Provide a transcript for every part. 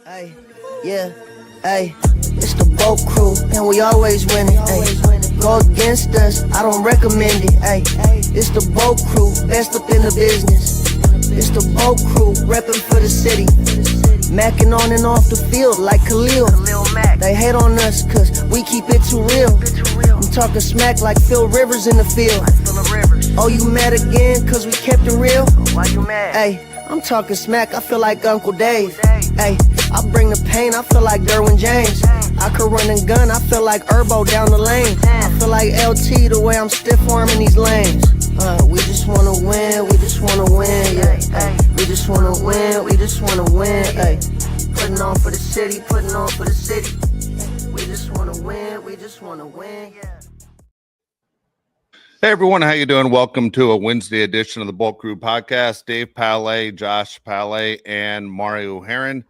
Hey, yeah, hey, it's the boat crew, and we always winning. Hey, go against us, I don't recommend it. Hey, it's the boat crew, best up in the business. It's the boat crew, repping for the city. Macking on and off the field like Khalil. They hate on us cause we keep it too real. I'm talking smack like Phil Rivers in the field. Oh, you mad again cause we kept it real? Why you mad? Hey, I'm talking smack, I feel like Uncle Dave. Hey, I bring the pain, I feel like Derwin James. I could run and gun, I feel like Herbo down the lane. I feel like LT the way I'm stiff arming these lanes. We just wanna win, we just wanna win, yeah. Ay, we just wanna win, we just wanna win, ay. Putting on for the city, putting on for the city. We just wanna win, we just wanna win, yeah. Hey everyone, how you doing? Welcome to a Wednesday edition of the Bolt Crew Podcast. Dave Palais, Josh Palais, and Mario Heron.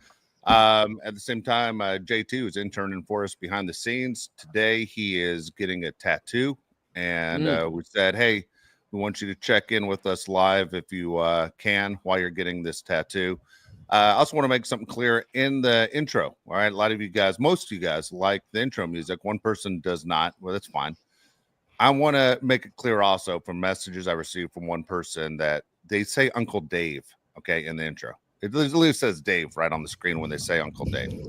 At the same time, JT is interning for us behind the scenes. Today he is getting a tattoo, and we said, hey, we want you to check in with us live if you can while you're getting this tattoo. I also want to make something clear in the intro. All right, a lot of you guys, most of you guys like the intro music. One person does not. Well, that's fine. I want to make it clear also from messages I received from one person that they say Uncle Dave, okay, in the intro. It literally says Dave right on the screen when they say Uncle Dave,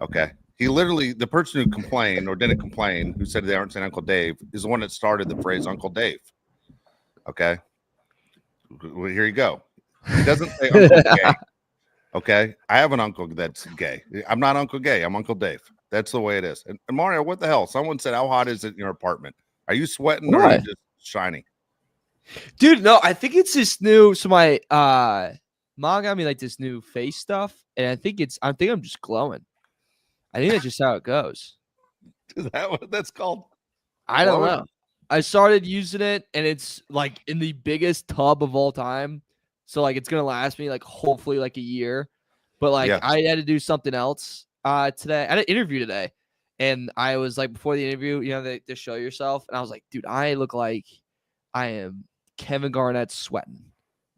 okay? He literally, the person who complained or didn't complain, who said they aren't saying Uncle Dave, is the one that started the phrase Uncle Dave, okay? Well, here you go. He doesn't say Uncle Gay, okay? I have an uncle that's gay. I'm not Uncle Gay. I'm Uncle Dave. That's the way it is. And Mario, what the hell? Someone said, how hot is it in your apartment? Are you sweating or are you just shiny? Dude, no, I think it's this new. So my mom got me like this new face stuff, and I think I'm just glowing. I think that's just how it goes. Is that what that's called? I don't know. I started using it, and it's like in the biggest tub of all time. So like it's gonna last me like hopefully like a year. But like I had to do something else today. I had an interview today. And I was like, before the interview, you know, they show yourself. And I was like, dude, I look like I am Kevin Garnett sweating,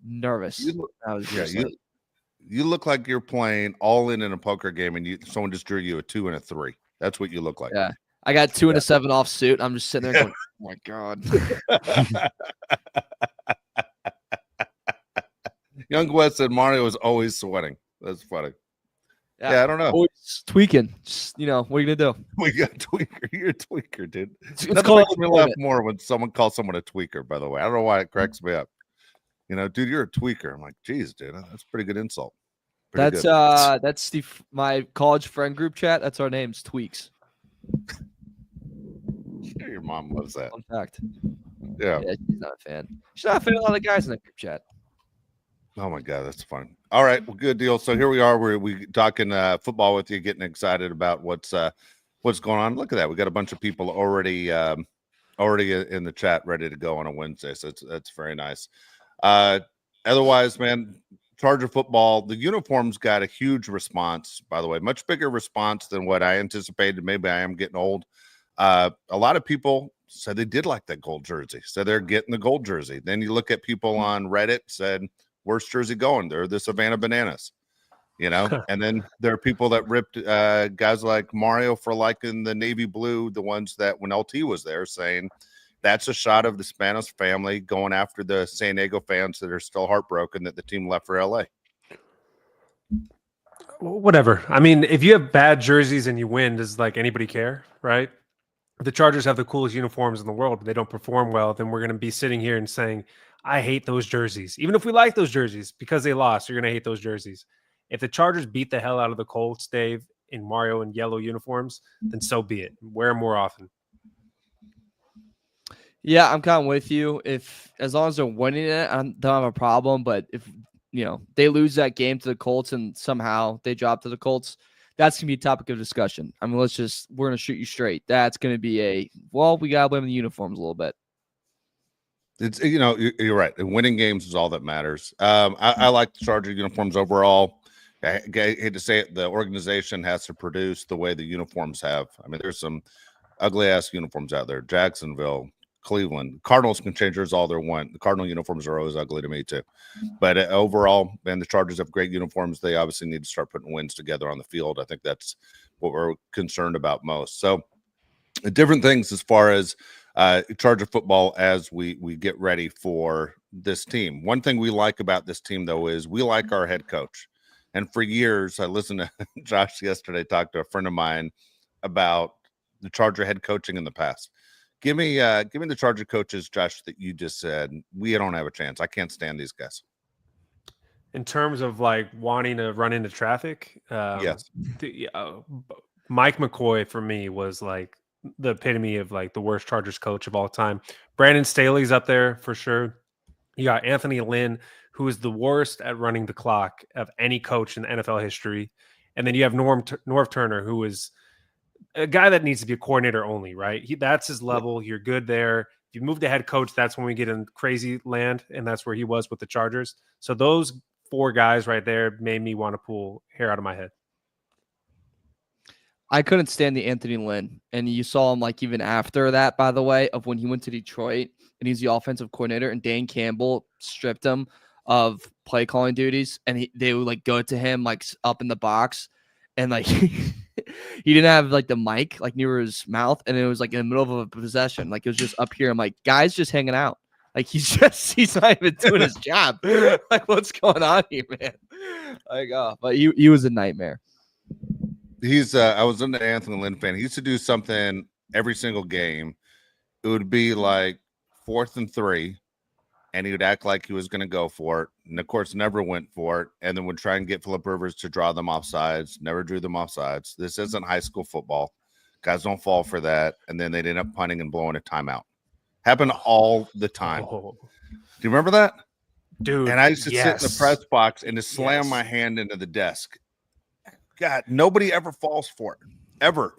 nervous. You look like you're playing all in a poker game and someone just drew you a 2 and a 3. That's what you look like. Yeah. I got 2 and a 7 off suit. I'm just sitting there going, oh my God. Young West said Mario is always sweating. That's funny. Yeah, I don't know. Always tweaking. Just, you know, what are you gonna do? We got tweaker. You're a tweaker, dude. It's Nothing makes me laugh more when someone calls someone a tweaker, by the way. I don't know why it cracks me up. You know, dude, you're a tweaker. I'm like, geez, dude, that's a pretty good insult. That's my college friend group chat. That's our names, Tweaks. Sure, your mom loves that. Fun fact. Yeah, she's not a fan. She's not a fan of a lot of guys in that group chat. Oh my God, that's fun. All right, well, good deal. So here we are. We talking football with you, getting excited about what's going on. Look at that. We got a bunch of people already in the chat, ready to go on a Wednesday. So that's very nice. Otherwise, man, Charger football. The uniforms got a huge response. By the way, much bigger response than what I anticipated. Maybe I am getting old. A lot of people said they did like that gold jersey. So they're getting the gold jersey. Then you look at people on Reddit said, where's jersey going? They're the Savannah Bananas, you know? And then there are people that ripped guys like Mario for liking the navy blue, the ones that when LT was there saying that's a shot of the Spanish family going after the San Diego fans that are still heartbroken that the team left for LA. Whatever. I mean, if you have bad jerseys and you win, does like anybody care, right? If the Chargers have the coolest uniforms in the world, but they don't perform well, then we're going to be sitting here and saying, I hate those jerseys. Even if we like those jerseys because they lost, you're going to hate those jerseys. If the Chargers beat the hell out of the Colts, Dave, in Mario and yellow uniforms, then so be it. Wear them more often. Yeah, I'm kind of with you. As long as they're winning it, I don't have a problem. But if they lose that game to the Colts and somehow they drop to the Colts, that's gonna be a topic of discussion. I mean, we're gonna shoot you straight. That's gonna be we gotta blame the uniforms a little bit. It's you're right. Winning games is all that matters. I like the Charger uniforms overall. I hate to say it, the organization has to produce the way the uniforms have. I mean, there's some ugly ass uniforms out there. Jacksonville, Cleveland. Cardinals can change theirs all they want. The Cardinal uniforms are always ugly to me too. But overall, man, the Chargers have great uniforms. They obviously need to start putting wins together on the field. I think that's what we're concerned about most. So different things as far as Charger football as we get ready for this team. One thing we like about this team, though, is we like our head coach. And for years, I listened to Josh yesterday talk to a friend of mine about the Charger head coaching in the past. Give me the Charger coaches, Josh, that you just said. We don't have a chance. I can't stand these guys. In terms of like wanting to run into traffic, Yes. Mike McCoy for me was like the epitome of like the worst Chargers coach of all time. Brandon Staley's up there for sure. You got Anthony Lynn, who is the worst at running the clock of any coach in the NFL history. And then you have Norv Turner, who is a guy that needs to be a coordinator only, right? That's his level. You're good there. If you move to head coach, that's when we get in crazy land, and that's where he was with the Chargers. So those 4 guys right there made me want to pull hair out of my head. I couldn't stand the Anthony Lynn, and you saw him like even after that, by the way, of when he went to Detroit and he's the offensive coordinator, and Dan Campbell stripped him of play calling duties, and they would like go to him like up in the box, and like he didn't have like the mic like near his mouth, and it was like in the middle of a possession, like it was just up here. I'm like, guys, just hanging out. Like he's not even doing his job. Like what's going on here, man? Like, but he was a nightmare. I was an Anthony Lynn fan. He used to do something every single game. It would be like 4th and 3, and he would act like he was going to go for it, and of course never went for it, and then would try and get Phillip Rivers to draw them off sides. Never drew them off sides. This isn't high school football. Guys don't fall for that. And then they'd end up punting and blowing a timeout. Happened all the time. Oh. Do you remember that? Dude, and I used to sit in the press box and just slam my hand into the desk. God, nobody ever falls for it. Ever.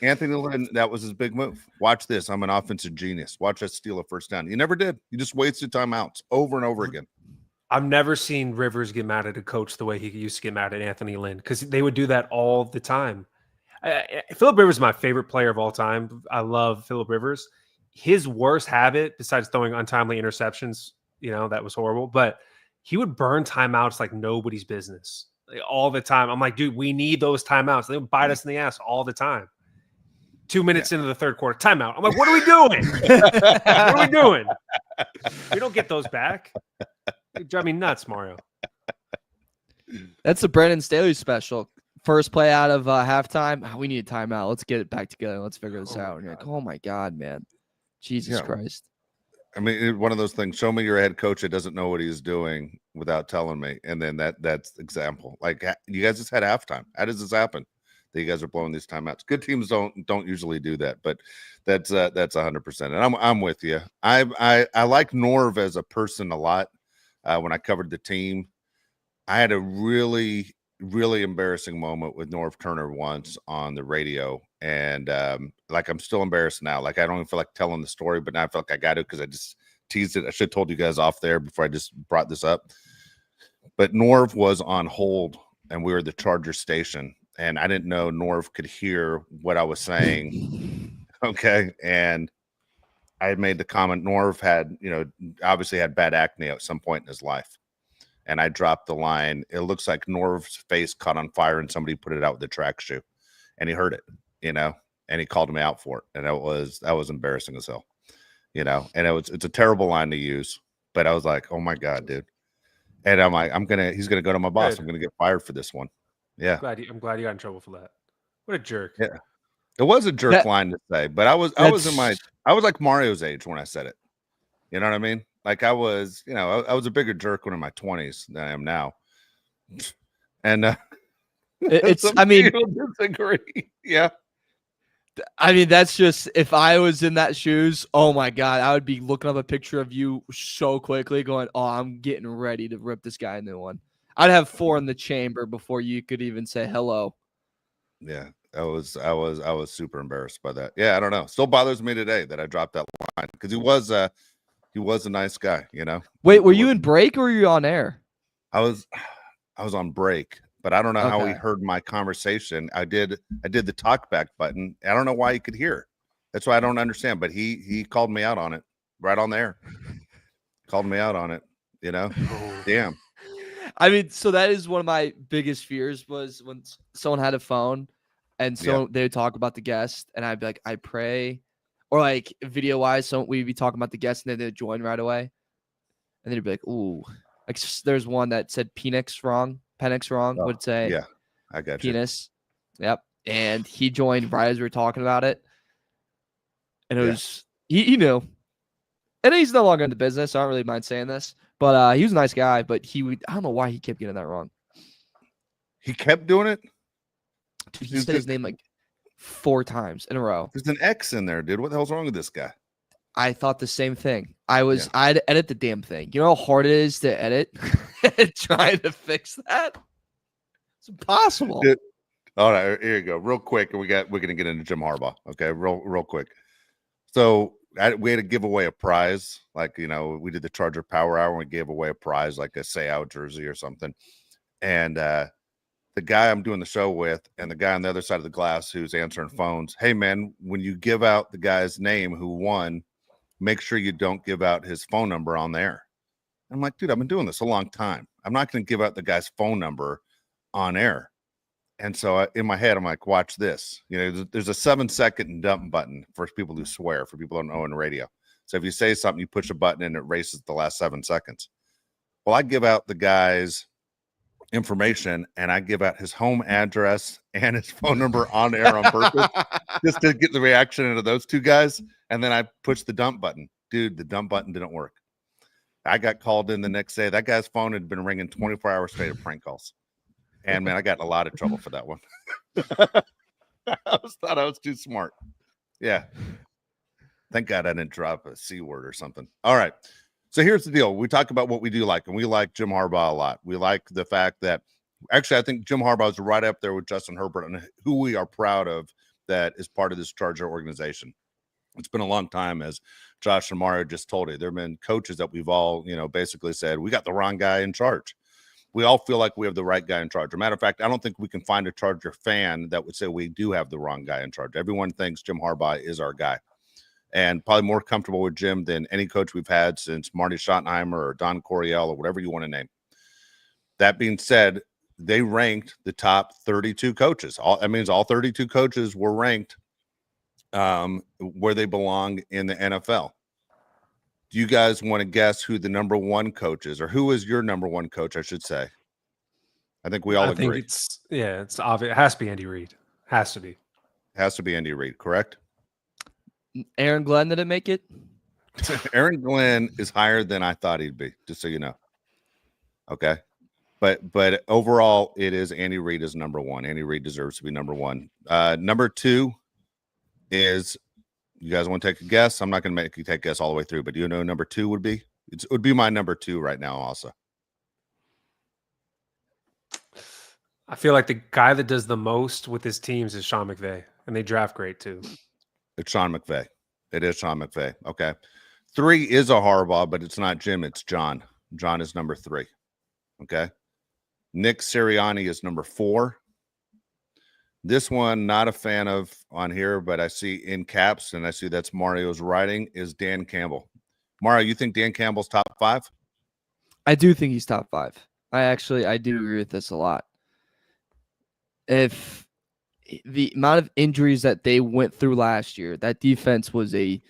Anthony Lynn, that was his big move. Watch this. I'm an offensive genius. Watch us steal a first down. You never did. You just wasted timeouts over and over again. I've never seen Rivers get mad at a coach the way he used to get mad at Anthony Lynn, because they would do that all the time. Phillip Rivers is my favorite player of all time. I love Phillip Rivers. His worst habit, besides throwing untimely interceptions, that was horrible, but he would burn timeouts like nobody's business all the time. I'm like, dude, we need those timeouts. They would bite us in the ass all the time. 2 minutes into the third quarter, timeout. I'm like, what are we doing? What are we doing? We don't get those back. You drive me nuts, Mario. That's the Brandon Staley special. First play out of halftime. We need a timeout. Let's get it back together. Let's figure this out. And you're like, oh my God, man. Jesus Christ. I mean, one of those things. Show me your head coach that doesn't know what he's doing without telling me. And then that's example. Like, you guys just had halftime. How does this happen? That you guys are blowing these timeouts. Good teams don't usually do that, but that's 100%. And I'm with you. I like Norv as a person a lot. When I covered the team, I had a really, really embarrassing moment with Norv Turner once on the radio, and I'm still embarrassed now. Like, I don't even feel like telling the story, but now I feel like I got to, because I just teased it. I should have told you guys off there before I just brought this up. But Norv was on hold, and we were at the Charger station. And I didn't know Norv could hear what I was saying. Okay. And I had made the comment, Norv had, obviously had bad acne at some point in his life. And I dropped the line, it looks like Norv's face caught on fire and somebody put it out with a track shoe. And he heard it, and he called me out for it. And that was embarrassing as hell, and it's a terrible line to use. But I was like, oh my God, dude. And I'm like, he's going to go to my boss. I'm going to get fired for this one. Yeah, I'm glad you got in trouble for that. What a jerk! Yeah, it was a jerk line to say, but I was like Mario's age when I said it. You know what I mean? Like I was a bigger jerk when in my 20s than I am now. And disagree. Yeah. I mean, that's just, if I was in that shoes, oh my God, I would be looking up a picture of you so quickly going, oh, I'm getting ready to rip this guy a new one. I'd have 4 in the chamber before you could even say hello. Yeah, I was super embarrassed by that. Yeah, I don't know. Still bothers me today that I dropped that line, because he was a nice guy, Wait, were you in break or were you on air? I was on break, but I don't know how he heard my conversation. I did the talk back button. I don't know why he could hear. That's why I don't understand. But he called me out on it right on there. Called me out on it. You know, damn. I mean, so that is one of my biggest fears was when someone had a phone and so they would talk about the guest and I'd be like, I pray, or like video wise, so we'd be talking about the guest and then they'd join right away. And they'd be like, ooh, like there's one that said Penix wrong, would say, yeah, I got penis. Yep. And he joined right as we were talking about it. And it was, he knew. And he's no longer in the business, so I don't really mind saying this. But he was a nice guy, but I don't know why he kept getting that wrong. He kept doing it? Dude, he said his name like 4 times in a row. There's an X in there, dude. What the hell's wrong with this guy? I thought the same thing. I'd edit the damn thing. You know how hard it is to edit? Trying to fix that? It's impossible. Dude. All right, here you go. Real quick, we're gonna get into Jim Harbaugh. Okay, real quick. So we had to give away a prize, like, you know, we did the Charger Power Hour and we gave away a prize, like a Say Out jersey or something. And the guy I'm doing the show with and the guy on the other side of the glass who's answering phones, hey, man, when you give out the guy's name who won, make sure you don't give out his phone number on there. I'm like, dude, I've been doing this a long time. I'm not going to give out the guy's phone number on air. And so in my head, I'm like, watch this. You know, there's a 7-second dump button for people who swear, for people who don't know in radio. So if you say something, you push a button and it erases the last 7 seconds. Well, I give out the guy's information and I give out his home address and his phone number on air on purpose just to get the reaction into those two guys. And then I push the dump button. Dude, the dump button didn't work. I got called in the next day. That guy's phone had been ringing 24 hours straight of prank calls. And man, I got in a lot of trouble for that one. I thought I was too smart. Yeah. Thank God I didn't drop a C word or something. All right. So here's the deal. We talk about what we do like, and we like Jim Harbaugh a lot. We like the fact that actually I think Jim Harbaugh is right up there with Justin Herbert and who we are proud of that is part of this Charger organization. It's been a long time, as Josh and Mario just told you. There have been coaches that we've all, you know, basically said, we got the wrong guy in charge. We all feel like we have the right guy in charge. As a matter of fact, I don't think we can find a Charger fan that would say we do have the wrong guy in charge. Everyone thinks Jim Harbaugh is our guy, and probably more comfortable with Jim than any coach we've had since Marty Schottenheimer or Don Coryell or whatever you want to name. That being said, they ranked the top 32 coaches. That means all 32 coaches were ranked where they belong in the NFL. Do you guys want to guess who the number 1 coach is, or who is your number 1 coach, I should say? I think we all agree. Think it's obvious. It has to be Andy Reid. Has to be. Has to be Andy Reid, correct? Aaron Glenn didn't make it? Aaron Glenn is higher than I thought he'd be, just so you know. Okay. But overall, it is Andy Reid is number 1. Andy Reid deserves to be number 1. Number 2 is, you guys want to take a guess? I'm not going to make you take a guess all the way through, but do you know number 2 would be? It would be my number 2 right now also. I feel like the guy that does the most with his teams is Sean McVay, and they draft great too. It's Sean McVay. It is Sean McVay. Okay. 3 is a Harbaugh, but it's not Jim. It's John. John is number 3. Okay. Nick Sirianni is number 4. This one, not a fan of on here, but I see in caps, and I see that's Mario's writing, is Dan Campbell. Mario, you think Dan Campbell's top 5? I do think he's top 5. I do agree with this a lot. If the amount of injuries that they went through last year, that defense was a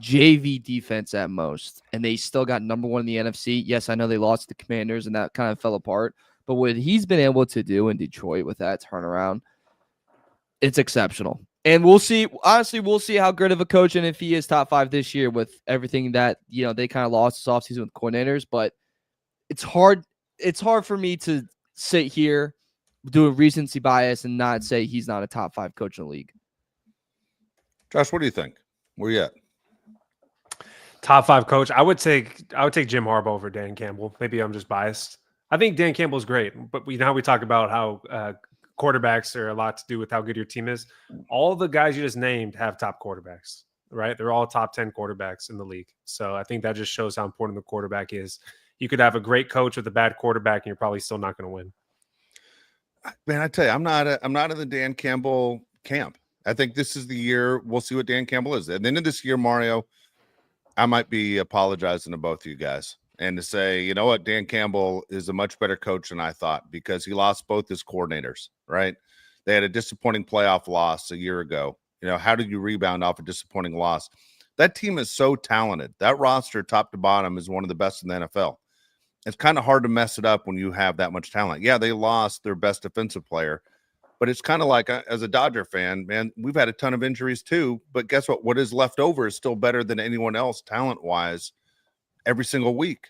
JV defense at most, and they still got number 1 in the NFC. Yes, I know they lost the Commanders, and that kind of fell apart. But what he's been able to do in Detroit with that turnaround, it's exceptional. And we'll see. Honestly, we'll see how good of a coach, and if he is top 5 this year with everything that, you know, they kind of lost this offseason with coordinators. But it's hard. It's hard for me to sit here, do a recency bias, and not say he's not a top 5 coach in the league. Josh, what do you think? Where you at? Top 5 coach. I would take Jim Harbaugh over Dan Campbell. Maybe I'm just biased. I think Dan Campbell's great, but we talk about how quarterbacks are a lot to do with how good your team is. All the guys you just named have top quarterbacks, right? They're all top 10 quarterbacks in the league. So I think that just shows how important the quarterback is. You could have a great coach with a bad quarterback, and you're probably still not going to win. Man, I tell you, I'm not in the Dan Campbell camp. I think this is the year we'll see what Dan Campbell is. At the end of this year, Mario, I might be apologizing to both of you guys and to say, you know what, Dan Campbell is a much better coach than I thought because he lost both his coordinators, right? They had a disappointing playoff loss a year ago. You know, how did you rebound off a disappointing loss? That team is so talented. That roster, top to bottom, is one of the best in the NFL. It's kind of hard to mess it up when you have that much talent. Yeah, they lost their best defensive player, but it's kind of like, as a Dodger fan, man, we've had a ton of injuries too. But guess what? What is left over is still better than anyone else talent-wise every single week.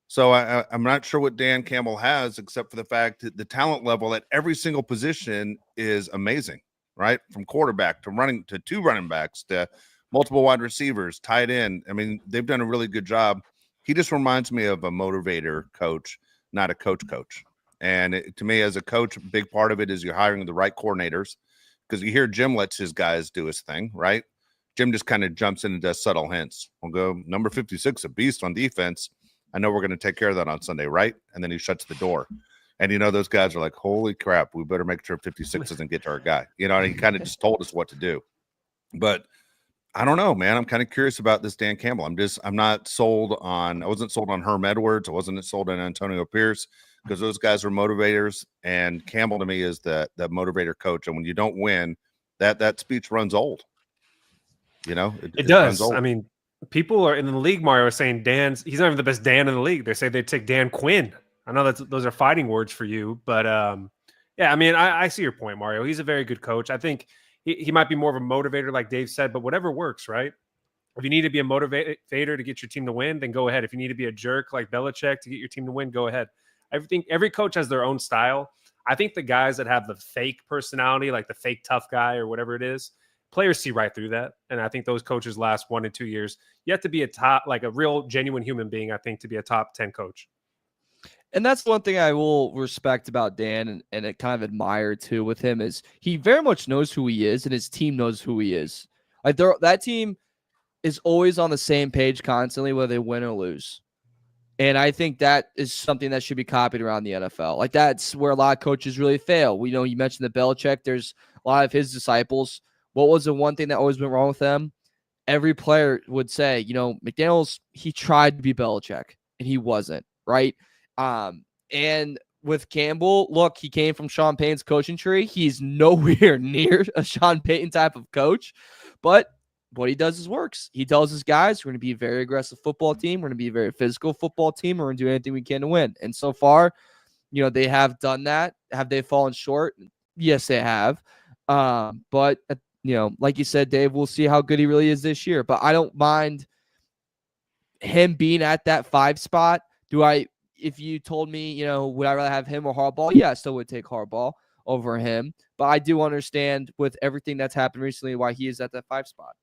So I'm not sure what Dan Campbell has, except for the fact that the talent level at every single position is amazing, right? From quarterback to two running backs to multiple wide receivers, tight end. I mean, they've done a really good job. He just reminds me of a motivator coach, not a coach. And to me, as a coach, a big part of it is you're hiring the right coordinators, because you hear Jim lets his guys do his thing, right? Jim just kind of jumps in and does subtle hints. We'll go number 56, a beast on defense. I know we're going to take care of that on Sunday, right? And then he shuts the door. And, you know, those guys are like, holy crap, we better make sure 56 doesn't get to our guy. You know, and he kind of just told us what to do. But I don't know, man. I'm kind of curious about this Dan Campbell. I'm not sold on, I wasn't sold on Herm Edwards. I wasn't sold on Antonio Pierce, because those guys are motivators. And Campbell to me is that motivator coach. And when you don't win, that speech runs old. You know, it does. I mean, people are in the league, Mario, are saying he's not even the best Dan in the league. They say they'd take Dan Quinn. I know those are fighting words for you, but yeah, I mean, I see your point, Mario. He's a very good coach. I think he might be more of a motivator, like Dave said, but whatever works, right? If you need to be a motivator to get your team to win, then go ahead. If you need to be a jerk like Belichick to get your team to win, go ahead. I think every coach has their own style. I think the guys that have the fake personality, like the fake tough guy or whatever it is, players see right through that. And I think those coaches last 1 to 2 years. You have to be a real genuine human being, I think, to be a top 10 coach. And that's one thing I will respect about Dan and I kind of admire too with him is he very much knows who he is and his team knows who he is. Like that team is always on the same page constantly, whether they win or lose. And I think that is something that should be copied around the NFL. Like that's where a lot of coaches really fail. We know you mentioned the Belichick. There's a lot of his disciples. What was the one thing that always went wrong with them? Every player would say, you know, McDaniels, he tried to be Belichick and he wasn't, right? And with Campbell, look, he came from Sean Payton's coaching tree. He's nowhere near a Sean Payton type of coach, but what he does is works. He tells his guys, we're going to be a very aggressive football team. We're going to be a very physical football team. We're going to do anything we can to win. And so far, you know, they have done that. Have they fallen short? Yes, they have. But you know, like you said, Dave, we'll see how good he really is this year. But I don't mind him being at that 5 spot. If you told me, you know, would I rather have him or Harbaugh? Yeah, I still would take Harbaugh over him. But I do understand with everything that's happened recently why he is at that 5 spot.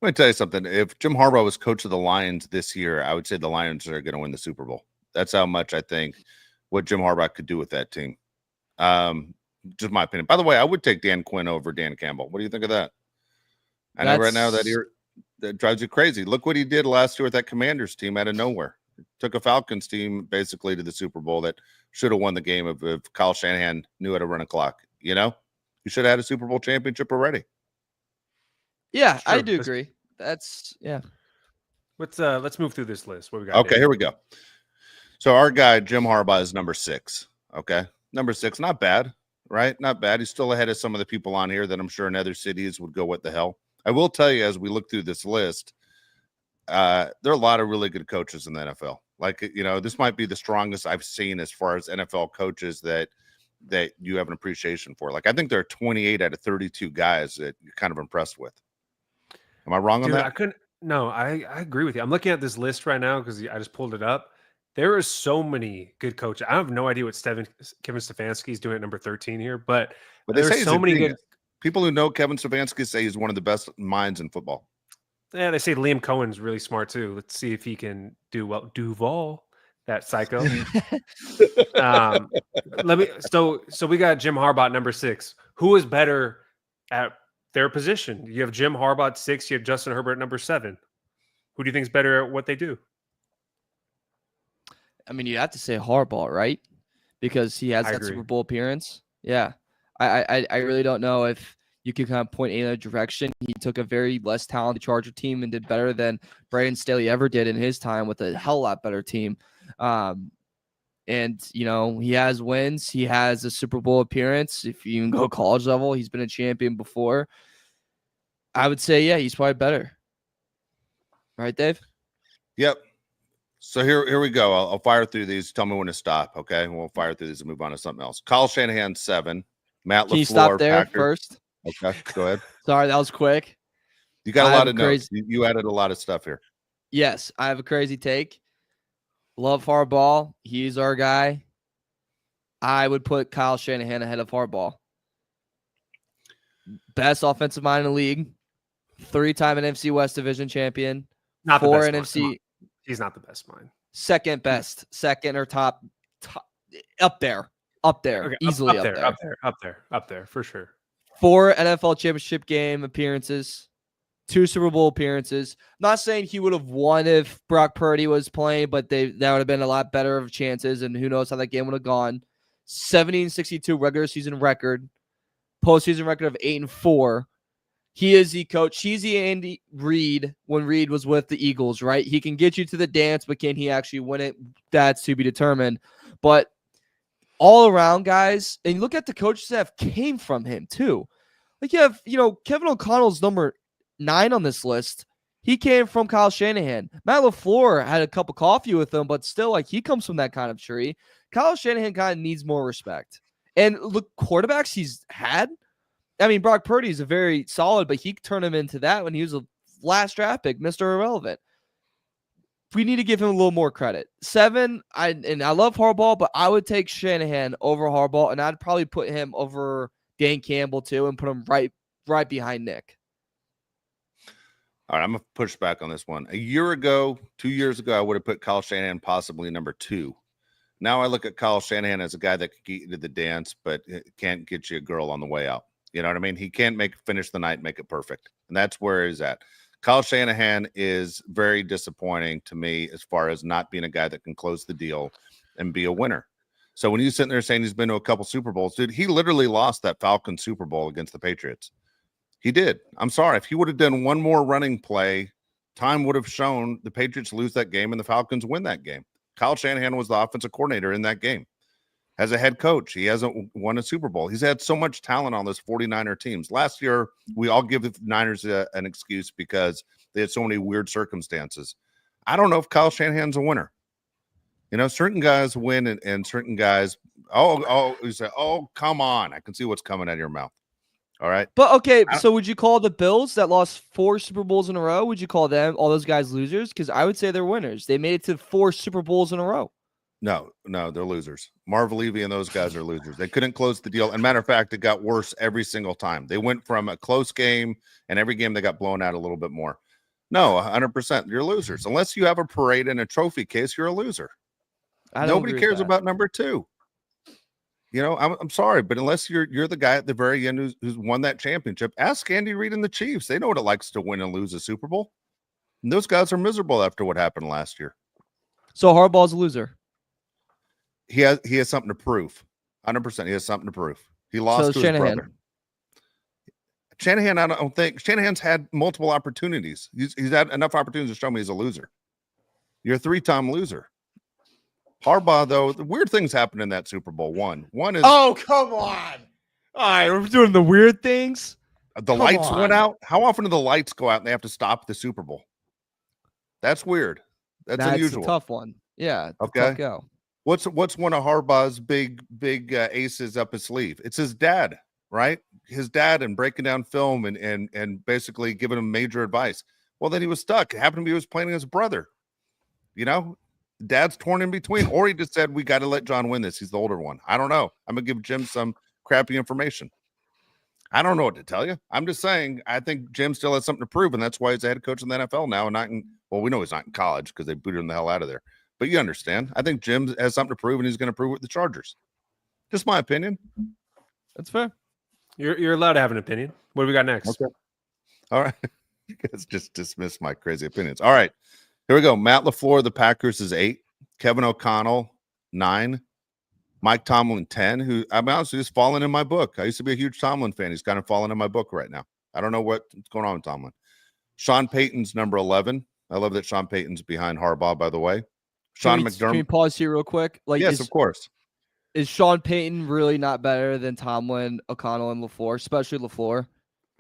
Let me tell you something. If Jim Harbaugh was coach of the Lions this year, I would say the Lions are going to win the Super Bowl. That's how much I think what Jim Harbaugh could do with that team. Just my opinion. By the way, I would take Dan Quinn over Dan Campbell. What do you think of that? I know right now that drives you crazy. Look what he did last year with that Commanders team out of nowhere. Took a Falcons team basically to the Super Bowl that should have won the game if Kyle Shanahan knew how to run a clock. You know, you should have had a Super Bowl championship already. Yeah, I do agree. Yeah. Let's move through this list. What we got? Okay, Dave? here we go. So our guy Jim Harbaugh is number 6. Okay, number 6, not bad, right? Not bad. He's still ahead of some of the people on here that I'm sure in other cities would go, what the hell? I will tell you, as we look through this list, there are a lot of really good coaches in the NFL. Like, you know, this might be the strongest I've seen as far as NFL coaches that you have an appreciation for. Like, I think there are 28 out of 32 guys that you're kind of impressed with. Am I wrong on that? I agree with you. I'm looking at this list right now because I just pulled it up. There are so many good coaches. I have no idea what Kevin Stefanski is doing at number 13 here, but they say so many good people who know Kevin Stefanski say he's one of the best minds in football. Yeah, they say Liam Cohen's really smart too. Let's see if he can do well. Duval, that psycho. So we got Jim Harbaugh at number 6. Who is better at their position? You have Jim Harbaugh at 6. You have Justin Herbert at number 7. Who do you think is better at what they do? I mean, you have to say Harbaugh, right? Because he has that Super Bowl appearance. Yeah. I really don't know if you could kind of point in a direction. He took a very less talented Charger team and did better than Brandon Staley ever did in his time with a hell of a lot better team. And, he has wins. He has a Super Bowl appearance. If you even go college level, he's been a champion before. I would say, yeah, he's probably better. Right, Dave? Yep. So here we go. I'll fire through these. Tell me when to stop, okay? We'll fire through these and move on to something else. Kyle Shanahan, 7. Matt LaFleur, Can you stop there Packers. first? Okay, go ahead. Sorry, that was quick. You got a lot of notes. You added a lot of stuff here. Yes, I have a crazy take. Love Harbaugh. He's our guy. I would put Kyle Shanahan ahead of Harbaugh. Best offensive mind in the league. 3-time NFC West Division champion. Not 4 the best NFC. mind. He's not the best mind. Second best. Second or top up there. Okay, Easily up there for sure. 4 NFL championship game appearances. 2 Super Bowl appearances. Not saying he would have won if Brock Purdy was playing, but that would have been a lot better of chances, and who knows how that game would have gone. 70-62 regular season record. Postseason record of 8-4. He is the coach. He's the Andy Reid when Reid was with the Eagles, right? He can get you to the dance, but can he actually win it? That's to be determined. But all around, guys, and look at the coaching staff came from him too. Like you have, Kevin O'Connell's number 9 on this list. He came from Kyle Shanahan. Matt LaFleur had a cup of coffee with him, but still, he comes from that kind of tree. Kyle Shanahan kind of needs more respect. And look, quarterbacks he's had. I mean, Brock Purdy is a very solid, but he turned him into that when he was a last draft pick, Mr. Irrelevant. We need to give him a little more credit. 7, I love Harbaugh, but I would take Shanahan over Harbaugh, and I'd probably put him over Dan Campbell too, and put him right behind Nick. All right, I'm going to push back on this one. 2 years ago, I would have put Kyle Shanahan possibly number 2. Now I look at Kyle Shanahan as a guy that can get you to the dance, but can't get you a girl on the way out. You know what I mean? He can't finish the night, make it perfect. And that's where he's at. Kyle Shanahan is very disappointing to me as far as not being a guy that can close the deal and be a winner. So when you sitting there saying he's been to a couple Super Bowls, dude, he literally lost that Falcons Super Bowl against the Patriots. He did. I'm sorry. If he would have done one more running play, time would have shown the Patriots lose that game and the Falcons win that game. Kyle Shanahan was the offensive coordinator in that game. As a head coach, he hasn't won a Super Bowl. He's had so much talent on those 49er teams. Last year, we all give the Niners an excuse because they had so many weird circumstances. I don't know if Kyle Shanahan's a winner. Certain guys win and certain guys, you say, oh, come on. I can see what's coming out of your mouth. All right. But okay, so would you call the Bills that lost 4 Super Bowls in a row? Would you call all those guys losers? Because I would say they're winners. They made it to 4 Super Bowls in a row. No, they're losers. Marv Levy and those guys are losers. They couldn't close the deal. And matter of fact, it got worse every single time. They went from a close game, and every game they got blown out a little bit more. No, 100%. You're losers. Unless you have a parade and a trophy case, you're a loser. Nobody cares about number 2. I'm sorry, but unless you're the guy at the very end who's won that championship, ask Andy Reid and the Chiefs. They know what it likes to win and lose a Super Bowl. And those guys are miserable after what happened last year. So Harbaugh's a loser. He has something to prove. 100%. He has something to prove. He lost to his brother. Shanahan, I don't think Shanahan's had multiple opportunities. He's had enough opportunities to show me he's a loser. You're a 3-time loser. Harbaugh, though, the weird things happened in that Super Bowl. One is come on. All right, we're doing the weird things. The lights went out. How often do the lights go out and they have to stop the Super Bowl? That's weird. That's unusual. A tough one. Yeah. Okay. Tough go. What's one of Harbaugh's big aces up his sleeve? It's his dad, right? His dad, and breaking down film and basically giving him major advice. Well, then he was stuck. It happened to be he was playing his brother. Dad's torn in between, or he just said, we got to let John win this. He's the older one. I don't know. I'm going to give Jim some crappy information. I don't know what to tell you. I'm just saying, I think Jim still has something to prove, and that's why he's a head coach in the NFL now and not in, well, we know he's not in college because they booted him the hell out of there. But you understand. I think Jim has something to prove, and he's going to prove it with the Chargers. Just my opinion. That's fair. You're allowed to have an opinion. What do we got next? Okay. All right. You guys just dismissed my crazy opinions. All right. Here we go. Matt LaFleur, the Packers, is 8. Kevin O'Connell, 9. Mike Tomlin 10, who I'm honestly just falling in my book. I used to be a huge Tomlin fan. He's kind of falling in my book right now. I don't know what's going on with Tomlin. Sean Payton's number 11. I love that Sean Payton's behind Harbaugh, by the way. McDermott. Can we pause here real quick? Like, yes, of course. Is Sean Payton really not better than Tomlin, O'Connell, and LaFleur, especially LaFleur?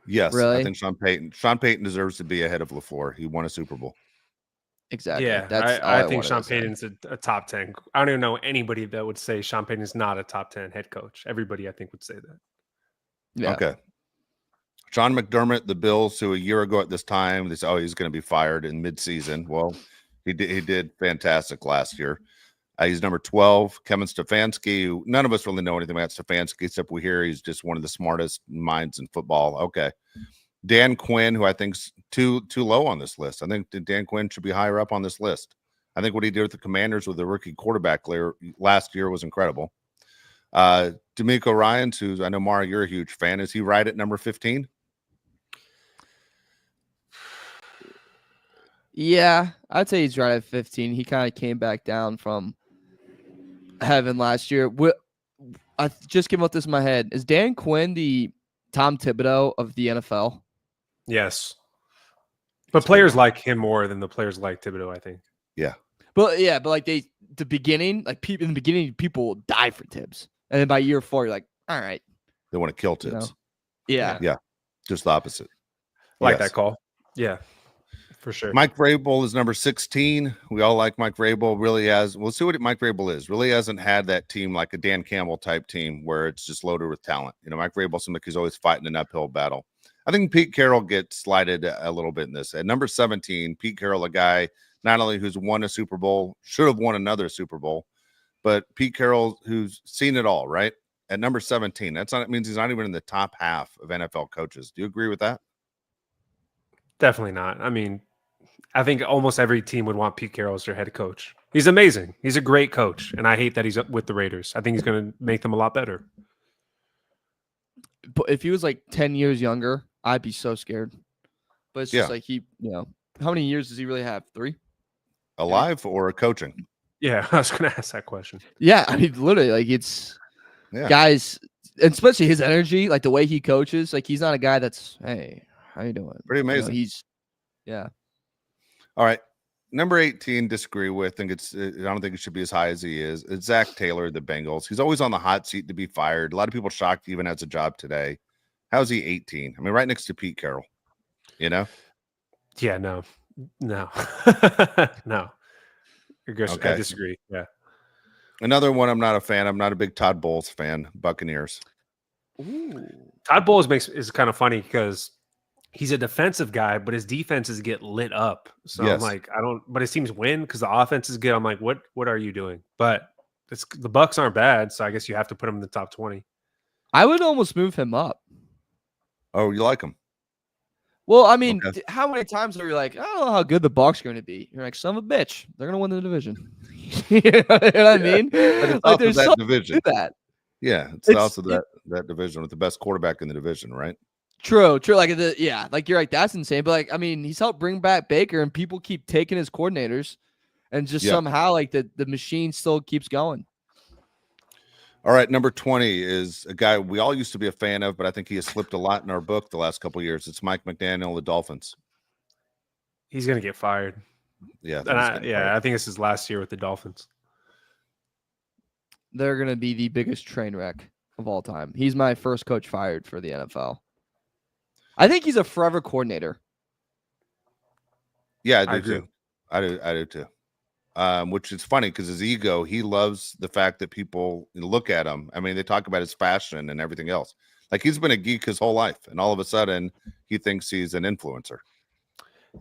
Yes, really? I think Sean Payton deserves to be ahead of LaFleur. He won a Super Bowl. Exactly. Yeah, that's I think Sean Payton's a top 10. I don't even know anybody that would say Sean Payton is not a top 10 head coach. Everybody, I think, would say that. Yeah. Okay. Sean McDermott, the Bills, who a year ago at this time, they said, oh, he's going to be fired in midseason. Well, he did fantastic last year. He's number 12. Kevin Stefanski, who none of us really know anything about Stefanski, except we hear he's just one of the smartest minds in football. Okay. Dan Quinn, who I think's too low on this list. I think Dan Quinn should be higher up on this list. I think what he did with the Commanders with the rookie quarterback last year was incredible. D'Amico Ryans, who I know, Mara, you're a huge fan. Is he right at number 15? Yeah, I'd say he's right at 15. He kind of came back down from heaven last year. I just came up with this in my head. Is Dan Quinn the Tom Thibodeau of the NFL? Yes. But players like him more than the players like Thibodeau, I think. Yeah. But like in the beginning, people die for Tibbs. And then by year 4, you're like, all right. They want to kill Tibbs. You know? Yeah. Yeah. Just the opposite. Like that call. Yeah. For sure. Mike Vrabel is number 16. We all like Mike Vrabel. Really has. We'll see what Mike Vrabel is. Really hasn't had that team like a Dan Campbell type team where it's just loaded with talent. You know, Mike Vrabel seems like he's always fighting an uphill battle. I think Pete Carroll gets slighted a little bit in this. At number 17, Pete Carroll, a guy not only who's won a Super Bowl, should have won another Super Bowl, but Pete Carroll who's seen it all, right? At number 17, it means he's not even in the top half of NFL coaches. Do you agree with that? Definitely not. I mean, I think almost every team would want Pete Carroll as their head coach. He's amazing. He's a great coach, and I hate that he's with the Raiders. I think he's going to make them a lot better. But if he was like 10 years younger, I'd be so scared. But it's just like how many years does he really have? 3? Alive or coaching? Yeah, I was going to ask that question. Yeah, I mean, literally, like it's guys, and especially his energy, like the way he coaches. Like he's not a guy that's, hey, how you doing? Pretty amazing. All right. Number 18, disagree with. I don't think it should be as high as he is. It's Zach Taylor, the Bengals. He's always on the hot seat to be fired. A lot of people shocked he even has a job today. How's he 18? I mean, right next to Pete Carroll, you know? Yeah, no. No. Okay. I disagree. Yeah. Another one I'm not a fan. I'm not a big Todd Bowles fan. Buccaneers. Ooh. Todd Bowles is kind of funny because he's a defensive guy, but his defenses get lit up. So I'm like, but his teams win because the offense is good. I'm like, what are you doing? But the Bucs aren't bad, so I guess you have to put him in the top 20. I would almost move him up. Oh, you like him? Well, I mean, how many times are you like, I don't know how good the Bucs are going to be? You're like, son of a bitch, they're going to win the division. You know what I mean? Like there's that division. To that. Yeah, it's also that division with the best quarterback in the division, right? True. Like like you're like, that's insane. But like, I mean, he's helped bring back Baker, and people keep taking his coordinators, and just somehow like the machine still keeps going. All right, number 20 is a guy we all used to be a fan of, but I think he has slipped a lot in our book the last couple of years. It's Mike McDaniel, the Dolphins. He's going to get fired. Yeah. I think this is last year with the Dolphins. They're going to be the biggest train wreck of all time. He's my first coach fired for the NFL. I think he's a forever coordinator. Yeah, I do too. I do too. Which is funny because his ego, he loves the fact that people look at him. I mean, they talk about his fashion and everything else. Like he's been a geek his whole life, and all of a sudden he thinks he's an influencer.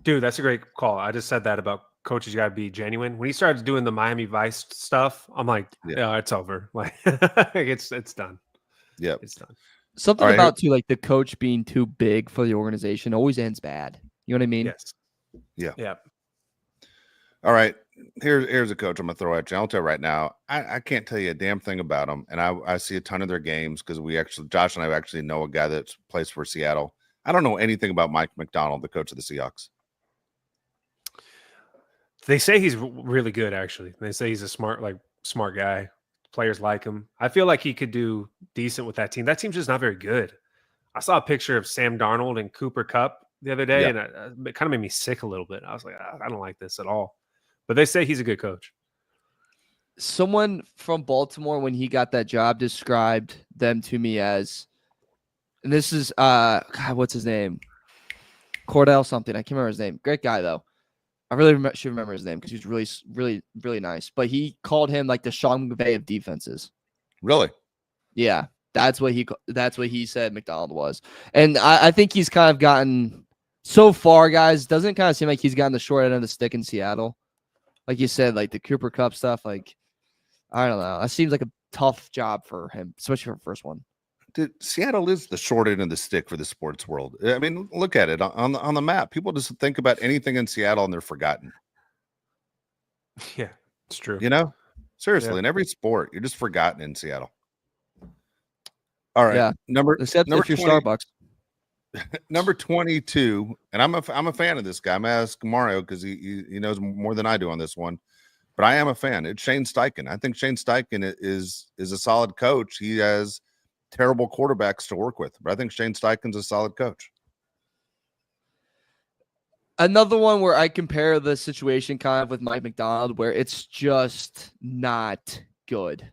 Dude, that's a great call. I just said that about coaches. You got to be genuine. When he started doing the Miami Vice stuff, I'm like, yeah, it's over. Like it's done. Yeah, it's done. Something about too, like the coach being too big for the organization always ends bad. You know what I mean? Yes. Yeah. Yeah. All right. Here's a coach I'm gonna throw at you. I'll tell you right now, I can't tell you a damn thing about them, and I see a ton of their games because Josh and I actually know a guy that plays for Seattle. I don't know anything about Mike McDonald, the coach of the Seahawks. They say he's really good. Actually, they say he's a smart guy. Players like him. I feel like he could do decent with that team. That team's just not very good. I saw a picture of Sam Darnold and Cooper Kupp the other day, and it kind of made me sick a little bit. I was like, I don't like this at all. But they say he's a good coach. Someone from Baltimore, when he got that job, described them to me as, and this is God, what's his name? Cordell something. I can't remember his name. Great guy though. I really should remember his name because he was really, really, really nice. But he called him like the Sean McVay of defenses. Really? Yeah, that's what he said McDonald was. And I think he's kind of gotten so far, guys. Doesn't it kind of seem like he's gotten the short end of the stick in Seattle? Like you said, like the Cooper Kupp stuff. Like I don't know. That seems like a tough job for him, especially for the first one. Dude, Seattle is the short end of the stick for the sports world. I mean, look at it on the map. People just think about anything in Seattle and they're forgotten. Yeah, it's true. You know, seriously, Yeah. in every sport, you're just forgotten in Seattle. All right, Yeah. Except if you're 20, Starbucks. number 22, and I'm a fan of this guy. I'm gonna ask Mario because he knows more than I do on this one, but I am a fan. It's Shane Steichen. I think Shane Steichen is a solid coach. He has terrible quarterbacks to work with, but I think Shane Steichen's a solid coach. Another one where I compare the situation kind of with Mike McDonald, where it's just not good.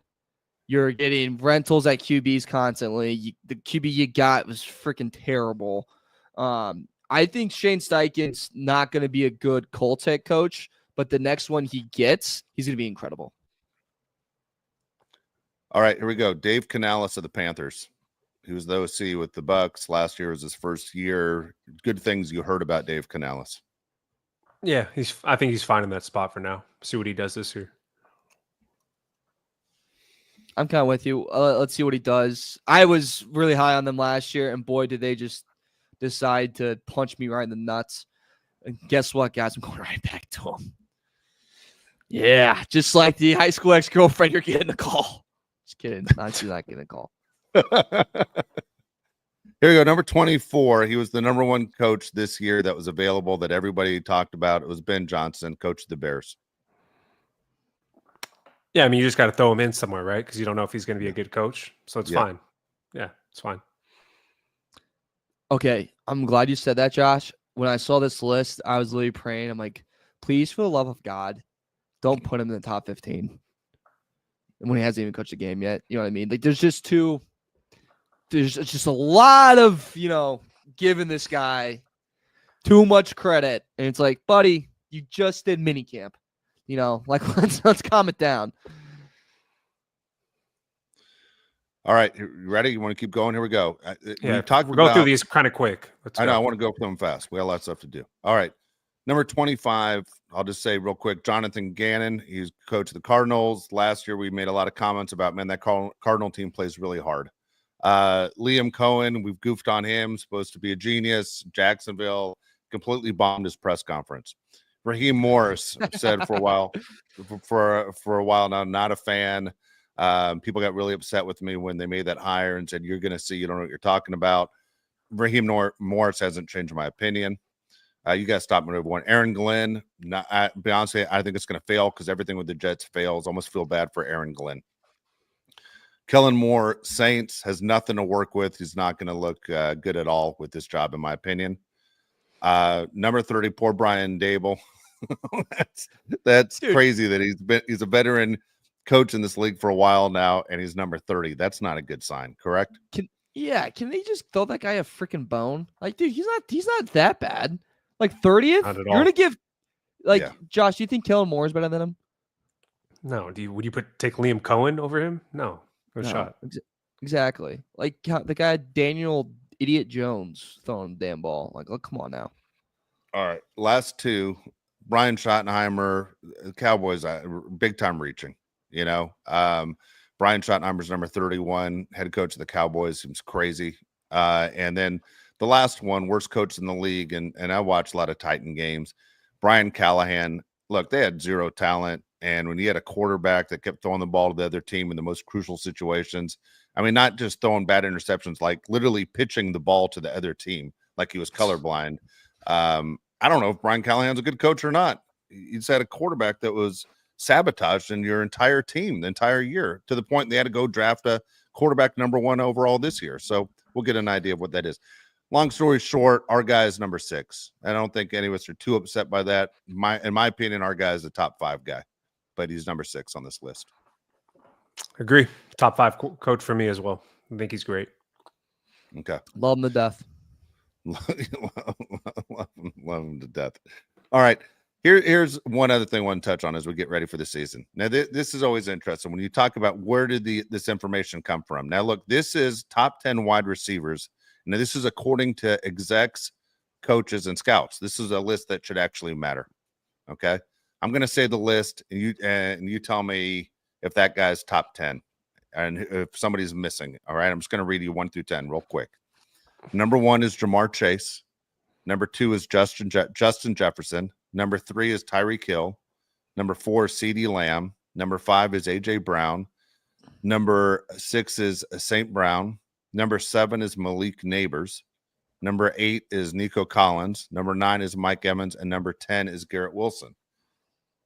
You're getting rentals at QBs constantly. The QB you got was freaking terrible. I think Shane Steichen's not going to be a good Colts head coach, but the next one he gets, he's going to be incredible. All right, here we go. Dave Canales of the Panthers. He was the OC with the Bucks. Last year was his first year. Good things you heard about Dave Canales. Yeah, I think he's fine in that spot for now. See what he does this year. I'm kind of with you. Let's see what he does. I was really high on them last year, and boy, did they just decide to punch me right in the nuts. And guess what, guys? I'm going right back to him. Yeah, just like the high school ex-girlfriend, you're getting a call. Just kidding. She's not getting a call. Here we go. Number 24. He was the number one coach this year that was available that everybody talked about. It was Ben Johnson, coach of the Bears. Yeah, I mean, you just got to throw him in somewhere, right? Because you don't know if he's going to be a good coach. So it's fine. Yeah, it's fine. Okay, I'm glad you said that, Josh. When I saw this list, I was literally praying. I'm like, please, for the love of God, don't put him in the top 15. And when he hasn't even coached a game yet, you know what I mean? Like, there's just a lot of, giving this guy too much credit. And it's like, buddy, you just did minicamp. Let's calm it down. All right, you ready? You want to keep going? Here we go. We'll go through these kind of quick. I know. I want to go through them fast. We have a lot of stuff to do. All right. Number 25, I'll just say real quick, Jonathan Gannon. He's coach of the Cardinals. Last year, we made a lot of comments about, man, that Cardinal team plays really hard. Liam Cohen, we've goofed on him. Supposed to be a genius. Jacksonville completely bombed his press conference. Raheem Morris said for a while now, not a fan. People got really upset with me when they made that hire and said, you're going to see, you don't know what you're talking about. Raheem Morris hasn't changed my opinion. You got to stop me, everyone. Aaron Glenn, be honest, I think it's going to fail because everything with the Jets fails. Almost feel bad for Aaron Glenn. Kellen Moore, Saints, has nothing to work with. He's not going to look good at all with this job, in my opinion. Number 30, poor Brian Dable. that's crazy that he's a veteran coach in this league for a while now, and he's number 30. That's not a good sign, correct? Can they just throw that guy a freaking bone? Like, dude, he's not that bad. Like 30th? You're gonna give Josh, do you think Kellen Moore is better than him? No. Would you take Liam Cohen over him? No shot. Exactly. Like the guy Daniel Idiot Jones throwing the damn ball. Like, oh, come on now. All right. Last two. Brian Schottenheimer, Cowboys, big time reaching. Brian Schottenheimer's number 31, head coach of the Cowboys. Seems crazy. And then the last one, worst coach in the league, and I watched a lot of Titan games. Brian Callahan. Look, they had zero talent, and when you had a quarterback that kept throwing the ball to the other team in the most crucial situations, I mean, not just throwing bad interceptions, like literally pitching the ball to the other team like he was colorblind. I don't know if Brian Callahan's a good coach or not. He's had a quarterback that was sabotaged in your entire team the entire year, to the point they had to go draft a quarterback number 1 overall this year. So we'll get an idea of what that is. Long story short, our guy is number 6. I don't think any of us are too upset by that. In my opinion, our guy is a top 5 guy, but he's number 6 on this list. Agree. Top 5 coach for me as well. I think he's great. Okay. Love him to death. love him to death. All right. Here's one other thing I want to touch on as we get ready for the season. Now, this is always interesting when you talk about where did this information come from. Now, look, this is top 10 wide receivers. Now, this is according to execs, coaches, and scouts. This is a list that should actually matter. Okay, I'm going to say the list, and you tell me if that guy's top 10 and if somebody's missing. All right, I'm just going to read you 1 through 10 real quick. Number 1 is Jamar Chase. Number 2 is Justin Jefferson. Number 3 is Tyreek Hill. Number 4 is CeeDee Lamb. Number 5 is AJ Brown. Number 6 is St. Brown. Number 7 is Malik Neighbors. Number 8 is Nico Collins. Number 9 is Mike Evans. And number 10 is Garrett Wilson.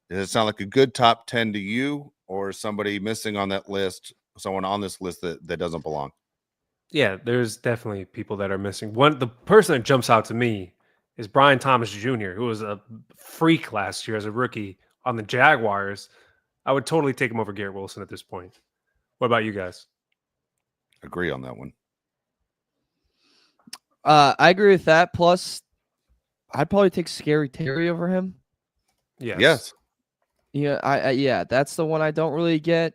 Does it sound like a good top 10 to you, or somebody missing on that list, someone on this list that doesn't belong? Yeah, there's definitely people that are missing. The person that jumps out to me is Brian Thomas Jr., who was a freak last year as a rookie on the Jaguars. I would totally take him over Garrett Wilson at this point. What about you guys? Agree on that one. I agree with that. Plus, I'd probably take Scary Terry over him. Yes. Yeah, yeah, that's the one I don't really get.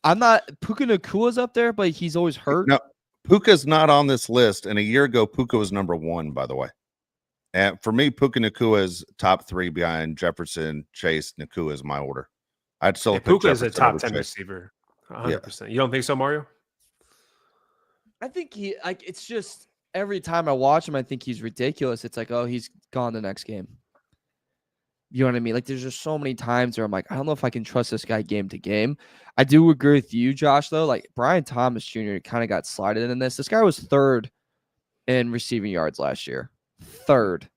I'm not Puka Nakua's up there, but he's always hurt. No, Puka's not on this list. And a year ago, Puka was number 1, by the way. And for me, Puka Nakua is top 3 behind Jefferson, Chase. Nakua is my order. I'd still pick Puka is a Jefferson top over 10 Chase. receiver. 100%. You don't think so, Mario? I think it's just every time I watch him, I think he's ridiculous. It's like, oh, he's gone the next game. You know what I mean? Like, there's just so many times where I'm like, I don't know if I can trust this guy game to game. I do agree with you, Josh, though. Like, Brian Thomas Jr. kind of got slided in this. This guy was 3rd in receiving yards last year. 3rd.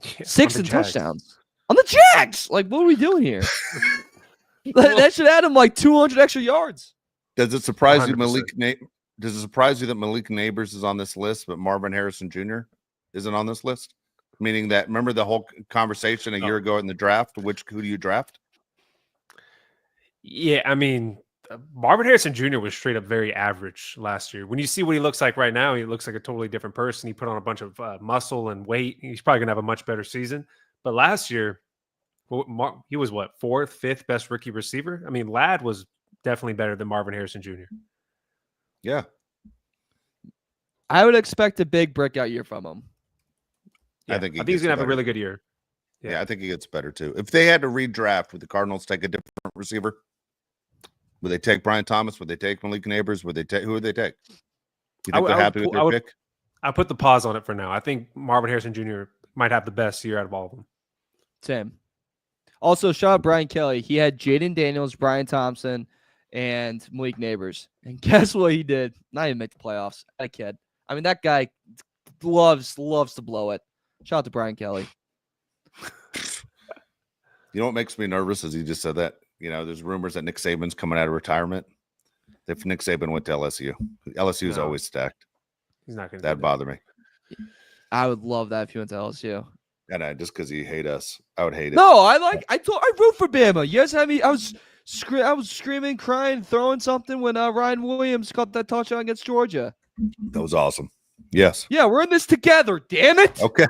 Yeah, 6th in touchdowns. On the Jags! Like, what are we doing here? That should add him like 200 extra yards. Does it surprise 100%. you, Does it surprise you that Malik Neighbors is on this list, but Marvin Harrison Jr. isn't on this list? Meaning that, remember the whole conversation a year ago in the draft? Who do you draft? Yeah, I mean, Marvin Harrison Jr. was straight up very average last year. When you see what he looks like right now, he looks like a totally different person. He put on a bunch of muscle and weight. He's probably going to have a much better season. But last year, he was what, 4th, 5th best rookie receiver? I mean, Ladd was definitely better than Marvin Harrison Jr. Yeah. I would expect a big breakout year from him. Yeah, I think he's going to have a really good year. Yeah, I think he gets better too. If they had to redraft, would the Cardinals take a different receiver? Would they take Brian Thomas? Would they take Malik Neighbors? Who would they take? You think they're happy with their pick? I'll put the pause on it for now. I think Marvin Harrison Jr. might have the best year out of all of them. Same. Also, shout out Brian Kelly. He had Jaden Daniels, Brian Thompson, and Malik Neighbors. And guess what he did? Not even make the playoffs. That kid. I mean, that guy loves to blow it. Shout out to Brian Kelly. You know what makes me nervous is he just said that. You know, there's rumors that Nick Saban's coming out of retirement. If Nick Saban went to LSU, LSU is always stacked. He's not going to. That'd bother me. I would love that if he went to LSU. And just because he hate us, I would hate it. No, I root for Bama. You guys had me. I was screaming, crying, throwing something when Ryan Williams caught that touchdown against Georgia. That was awesome. Yes. Yeah, we're in this together. Damn it. Okay.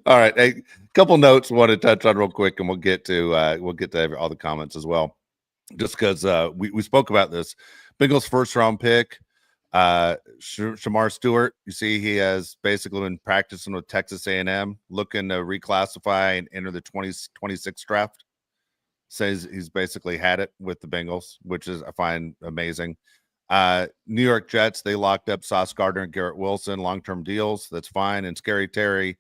All right. A couple notes I want to touch on real quick, and we'll get to all the comments as well. Just because we spoke about this. Bengals first round pick, Shamar Stewart. You see, he has basically been practicing with Texas A&M, looking to reclassify and enter the 2026 draft. Says he's basically had it with the Bengals, which is I find amazing. New York Jets, they locked up Sauce Gardner and Garrett Wilson, long-term deals. That's fine. And Scary Terry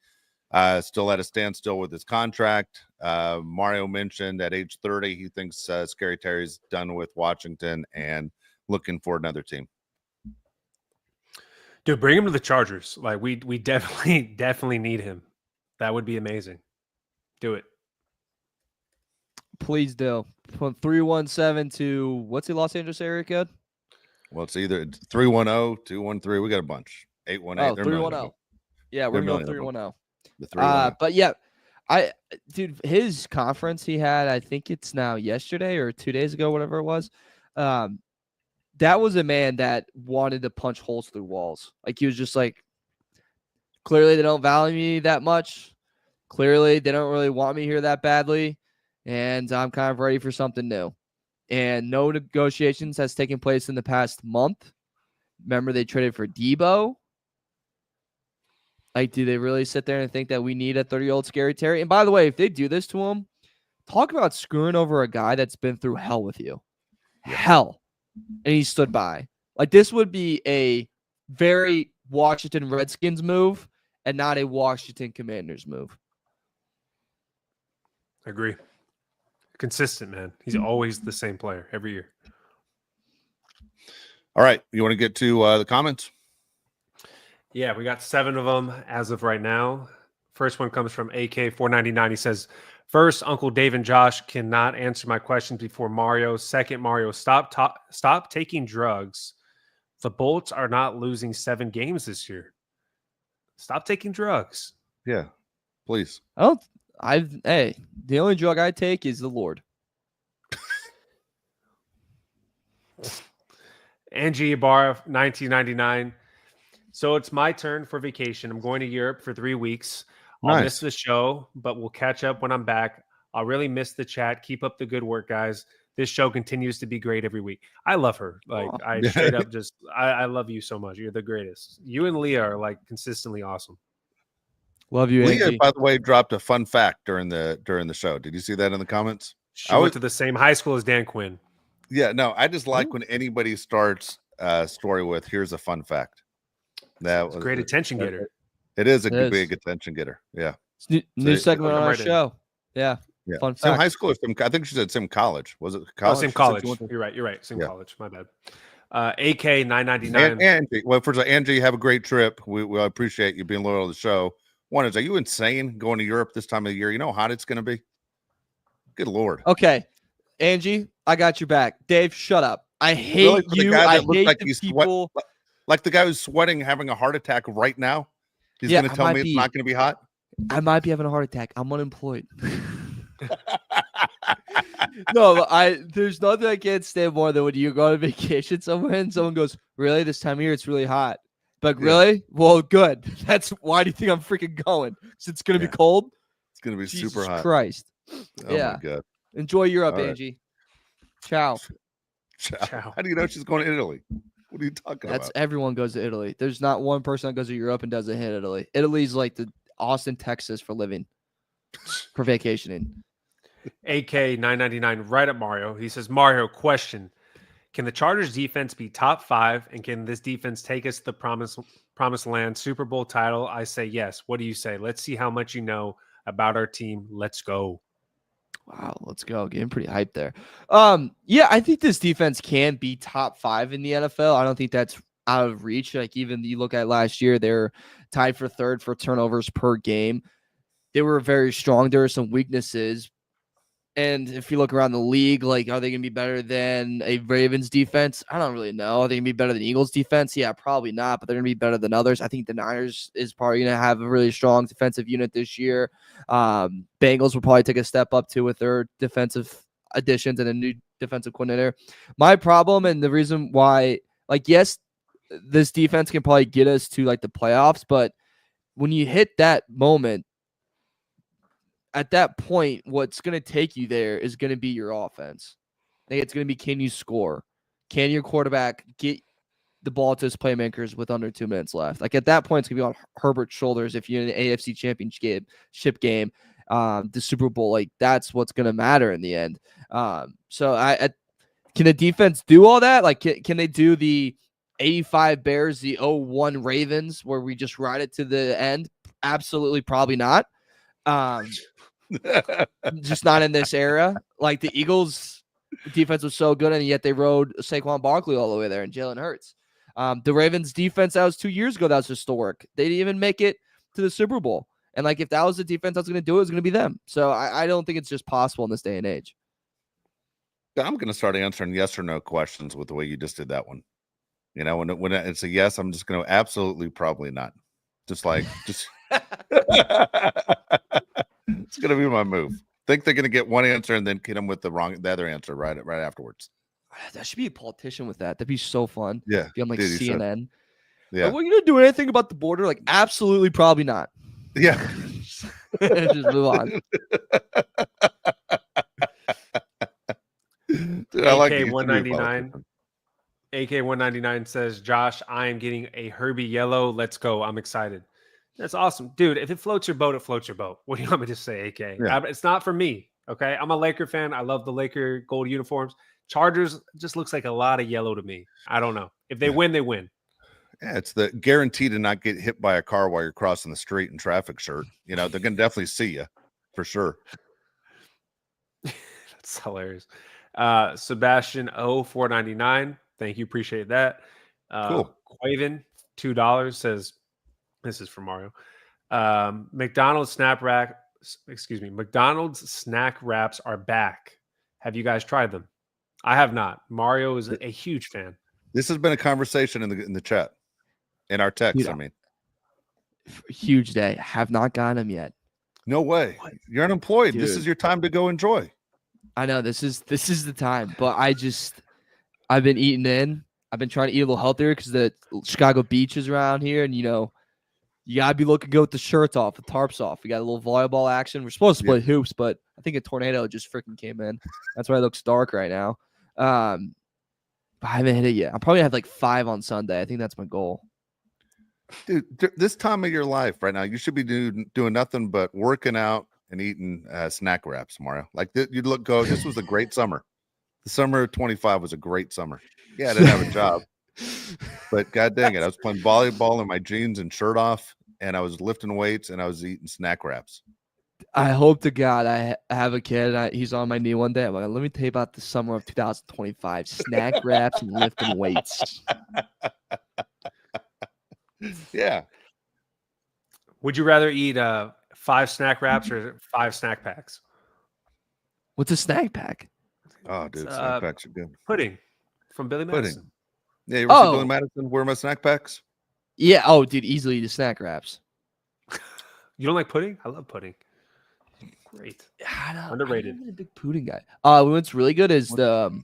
still at a standstill with his contract. Mario mentioned at age 30, he thinks Scary Terry's done with Washington and looking for another team. Dude, bring him to the Chargers. Like we definitely need him. That would be amazing. Do it. Please do. From 317 to what's the Los Angeles area code? Well, it's either 310, 213. We got a bunch. 818. Oh, 310. Yeah, we're going 310. The 310. But yeah, dude, his conference he had, I think it's now yesterday or 2 days ago, whatever it was. That was a man that wanted to punch holes through walls. Like he was just like, clearly they don't value me that much. Clearly they don't really want me here that badly. And I'm kind of ready for something new. And no negotiations has taken place in the past month. Remember, they traded for Debo. Like, do they really sit there and think that we need a 30-year-old scary Terry? And by the way, if they do this to him, talk about screwing over a guy that's been through hell with you. Hell. And he stood by. Like, this would be a very Washington Redskins move and not a Washington Commanders move. Agree. Consistent, man. He's always the same player every year. All right. You want to get to the comments? Yeah, we got 7 of them as of right now. First one comes from AK499. He says, first, Uncle Dave and Josh cannot answer my questions before Mario. Second, Mario, stop taking drugs. The Bolts are not losing 7 games this year. Stop taking drugs. Yeah, please. Hey, the only drug I take is the Lord. Angie Ibarra, 1999. So it's my turn for vacation. I'm going to Europe for 3 weeks. I'll miss the show, but we'll catch up when I'm back. I'll really miss the chat. Keep up the good work, guys. This show continues to be great every week. I love her. Like, I straight up just, I love you so much. You're the greatest. You and Leah are like consistently awesome. Love you, Leah, Angie. by the way, dropped a fun fact during the show. Did you see that in the comments? She went to the same high school as Dan Quinn. Yeah, no, I just like when anybody starts a story with, here's a fun fact. That was a great attention getter. It is a big attention getter. Yeah. It's new segment on our show. Yeah. Fun same fact. high school or some, I think she said same college. Was it college? Oh, same college. You're right. Same college. My bad. AK 999. Angie, well, first of all, Angie, have a great trip. We appreciate you being loyal to the show. One is, are you insane going to Europe this time of the year? You know how hot it's going to be? Good Lord. Okay. Angie, I got your back. Dave, shut up. I hate you. I hate like the people. Like the guy who's sweating, having a heart attack right now. He's going to tell me it's not going to be hot. I might be having a heart attack. I'm unemployed. No, there's nothing I can't stand more than when you go on vacation somewhere and someone goes, really? This time of year, it's really hot. But really? Well, good. That's why do you think I'm freaking going? Because it's going to be cold? It's going to be Jesus super hot. Christ. Oh, my God. Enjoy Europe, Angie. Ciao. Ciao. How do you know she's going to Italy? What are you talking about? Everyone goes to Italy. There's not one person that goes to Europe and doesn't hit Italy. Italy's like the Austin, Texas for living, for vacationing. AK 999 right at Mario. He says, Mario, question. Can the Chargers defense be top 5? And can this defense take us to the promised land Super Bowl title? I say yes. What do you say? Let's see how much you know about our team. Let's go. Wow, let's go. Getting pretty hyped there. Yeah, I think this defense can be top 5 in the NFL. I don't think that's out of reach. Like, even you look at last year, they're tied for 3rd for turnovers per game. They were very strong. There are some weaknesses. And if you look around the league, like, are they going to be better than a Ravens defense? I don't really know. Are they going to be better than Eagles defense? Yeah, probably not, but they're going to be better than others. I think the Niners is probably going to have a really strong defensive unit this year. Bengals will probably take a step up too with their defensive additions and a new defensive coordinator. My problem and the reason why, like, yes, this defense can probably get us to like the playoffs, but when you hit that moment, at that point, what's going to take you there is going to be your offense. I think it's going to be, can you score? Can your quarterback get the ball to his playmakers with under 2 minutes left? Like, at that point, it's going to be on Herbert's shoulders if you're in an AFC championship game, the Super Bowl. Like, that's what's going to matter in the end. So can the defense do all that? Like, can they do the 85 Bears, the 0-1 Ravens, where we just ride it to the end? Absolutely, probably not. Just not in this era. Like, the Eagles defense was so good, and yet they rode Saquon Barkley all the way there and Jalen Hurts. The Ravens defense, that was 2 years ago, that was historic. They didn't even make it to the Super Bowl. And like if that was the defense that's going to do it, it's going to be them. So I don't think it's just possible in this day and age. I'm going to start answering yes or no questions with the way you just did that one. You know, when it's a yes, I'm just going to absolutely probably not. Just it's going to be my move. Think they're going to get one answer and then hit them with the other answer right afterwards. That should be a politician with that. That'd be so fun. Yeah, be on like CNN. Yeah, are we going to do anything about the border? Like, absolutely, probably not. Yeah, just move on. Dude, I like AK-199. AK-199 says, Josh, I am getting a Herbie yellow. Let's go. I'm excited. That's awesome. Dude, if it floats your boat, it floats your boat. What do you want me to say, AK? Yeah. It's not for me, okay? I'm a Laker fan. I love the Laker gold uniforms. Chargers just looks like a lot of yellow to me. I don't know. If they win, they win. Yeah, it's the guarantee to not get hit by a car while you're crossing the street in traffic shirt. You know, they're going to definitely see you for sure. That's hilarious. Sebastian O499. Thank you. Appreciate that. Cool. Quaven, $2 says, this is from Mario. McDonald's snack wraps are back. Have you guys tried them? I have not. Mario is a huge fan. This has been a conversation in the chat, in our text. Dude, I mean, huge day. Have not gotten them yet. No way. What? You're unemployed. Dude. This is your time to go enjoy. I know this is the time, but I've been eating in. I've been trying to eat a little healthier because the Chicago beach is around here, and you know, you gotta be looking good with the shirts off, the tarps off. We got a little volleyball action. We're supposed to play hoops, but I think a tornado just freaking came in. That's why it looks dark right now. But I haven't hit it yet. I'll probably have like 5 on Sunday. I think that's my goal. Dude, this time of your life right now, you should be doing nothing but working out and eating snack wraps, Mario. Like you'd go. This was a great summer. The summer of 25 was a great summer. Yeah, I didn't have a job, but god dang it, I was playing volleyball in my jeans and shirt off, and I was lifting weights, and I was eating snack wraps. I hope to God I have a kid. He's on my knee one day. I'm like, let me tell you about the summer of 2025: snack wraps and lifting weights. Yeah. Would you rather eat 5 snack wraps or 5 snack packs? What's a snack pack? Oh, dude, snack packs are good. Pudding from Billy Madison. Yeah, you ever see Billy Madison? Where are my snack packs? Yeah. Oh, dude, easily the snack wraps. You don't like pudding? I love pudding. Great. Underrated. I'm not a big pudding guy. What's really good is the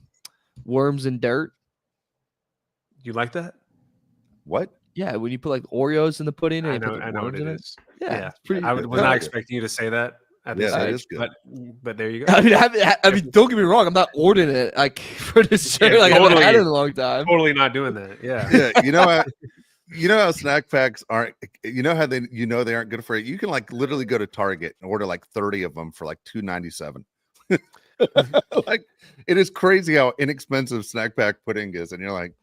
worms and dirt. You like that? What? Yeah, when you put like Oreos in the pudding and I know what it is. Yeah. I was not expecting you to say that. That is good. But there you go. I mean, don't get me wrong. I'm not ordering it like for this shirt. Like totally, I haven't had it in a long time. Totally not doing that. Yeah. Yeah. You know how snack packs aren't. You know how they aren't good for you. You can like literally go to Target and order like 30 of them for like $2.97. Like it is crazy how inexpensive snack pack pudding is, and you're like,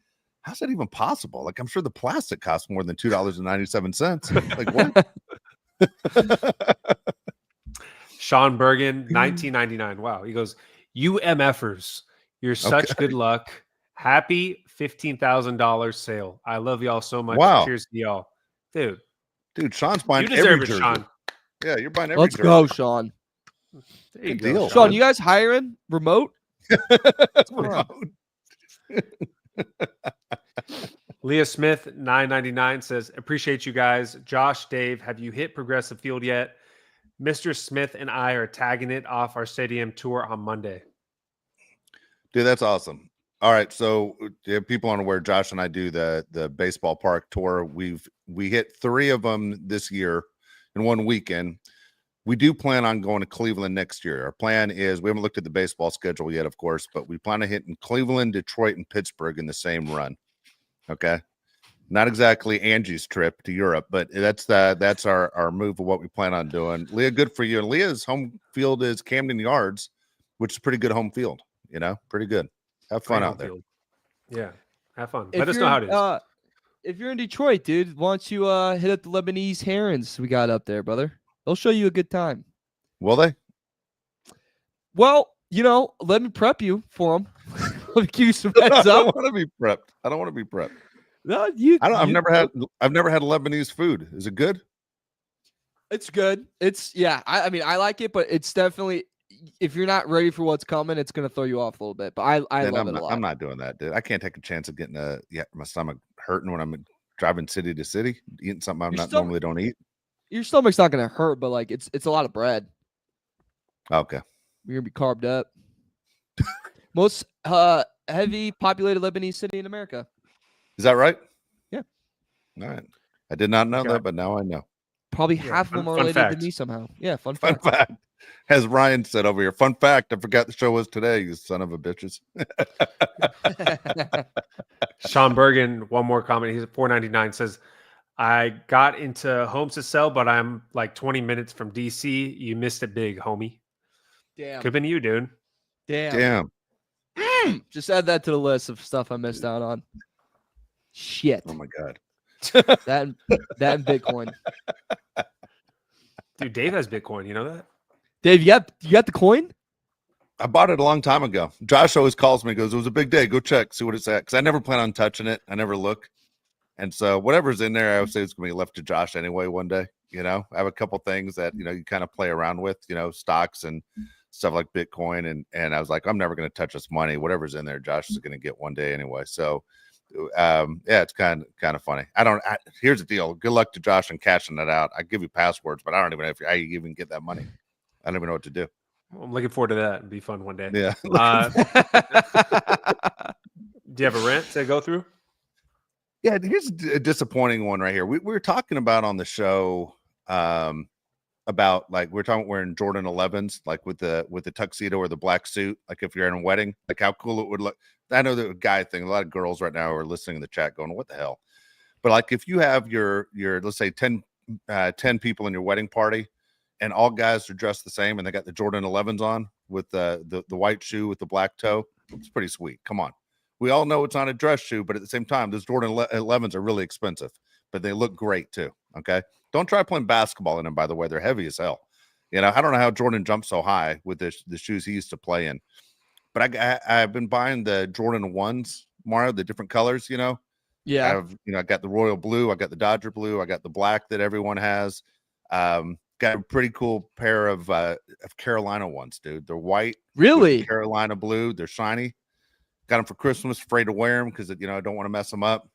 how's that even possible? Like I'm sure the plastic costs more than $2.97. Like what? Sean Bergen, $19.99. Wow. He goes, you MFers, you're such good luck. Happy $15,000 sale. I love y'all so much. Wow. Cheers to y'all. Dude, Sean's buying you deserve every it, jersey. Sean. Yeah, you're buying every Let's jersey. go, Sean. There you Good go, deal. Sean, you guys hiring remote? Leah Smith, $9.99 says, appreciate you guys. Josh, Dave, have you hit Progressive Field yet? Mr. Smith and I are tagging it off our stadium tour on Monday. Dude, that's awesome. All right, so if people aren't aware, Josh and I do the baseball park tour. We hit 3 of them this year in one weekend. We do plan on going to Cleveland next year. Our plan is, we haven't looked at the baseball schedule yet, of course, but we plan on hitting Cleveland, Detroit, and Pittsburgh in the same run. Okay, not exactly Angie's trip to Europe, but that's our move of what we plan on doing. Leah, good for you. And Leah's home field is Camden Yards, which is pretty good home field. You know, pretty good. Have fun out there. Yeah, have fun. Let us know how it is. If you're in Detroit, dude, why don't you hit up the Lebanese herons we got up there, brother? They'll show you a good time. Will they? Well, let me prep you for them. Let me give you some heads up. I don't want to be prepped. No, I've never had Lebanese food. Is it good? It's good. I mean, I like it, but it's definitely, if you're not ready for what's coming, it's gonna throw you off a little bit. But I love it a lot. I'm not doing that, dude. I can't take a chance of getting my stomach hurting when I'm driving city to city, eating something normally don't eat. Your stomach's not gonna hurt, but like it's a lot of bread. Okay. You're gonna be carved up. Most heavy populated Lebanese city in America. Is that right? Yeah. All right. I did not know that, but now I know. Probably half of them are related to me somehow. Yeah, fun fact. As Ryan said over here, fun fact, I forgot the show was today, you son of a bitches. Sean Bergen, one more comment. He's at 499 says, I got into homes to sell, but I'm like 20 minutes from DC. You missed it big, homie. Damn. Could have been you, dude. Damn. Just add that to the list of stuff I missed out on. Shit. Oh my God. that and Bitcoin. Dude, Dave has Bitcoin. You know that? Dave, you got the coin? I bought it a long time ago. Josh always calls me and goes, it was a big day. Go check, see what it's at. Because I never plan on touching it. I never look. And so whatever's in there, I would say it's going to be left to Josh anyway one day. You know, I have a couple things that, you kind of play around with, stocks and stuff like Bitcoin. And I was like, I'm never going to touch this money. Whatever's in there, Josh is going to get one day anyway. So, yeah, it's kind of funny. Here's the deal. Good luck to Josh in cashing that out. I give you passwords, but I don't even know how you even get that money. I don't even know what to do. I'm looking forward to that. It'd be fun one day. Yeah. Do you have a rant to go through? Yeah, here's a disappointing one right here. We were talking about on the show about like we're talking wearing Jordan 11s, like with the tuxedo or the black suit, like if you're in a wedding, like how cool it would look. I know the guy thing. A lot of girls right now are listening in the chat going, "What the hell?" But like if you have your let's say 10 people in your wedding party, and all guys are dressed the same, and they got the Jordan 11s on with the white shoe with the black toe, it's pretty sweet. Come on. We all know it's not a dress shoe, but at the same time, those Jordan 11s are really expensive, but they look great too. Okay. Don't try playing basketball in them, by the way. They're heavy as hell. I don't know how Jordan jumped so high with the shoes he used to play in, but I've been buying the Jordan 1s, Mario, the different colors, Yeah. I got the royal blue. I got the Dodger blue. I got the black that everyone has. Got a pretty cool pair of Carolina ones, dude. They're white. Really? Carolina blue. They're shiny. Got them for Christmas. Afraid to wear them because, I don't want to mess them up.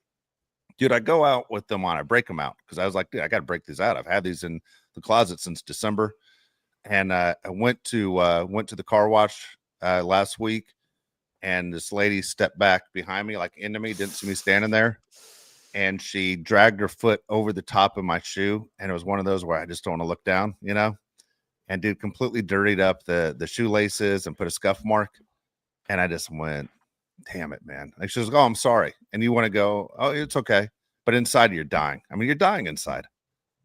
Dude, I go out with them on. I break them out because I was like, dude, I got to break these out. I've had these in the closet since December. And I went to the car wash last week, and this lady stepped back behind me, like into me, didn't see me standing there. And she dragged her foot over the top of my shoe. And it was one of those where I just don't want to look down, and dude completely dirtied up the shoelaces and put a scuff mark. And I just went, damn it, man. Like she was like, oh, I'm sorry. And you want to go, oh, it's okay. But inside you're dying. I mean, you're dying inside.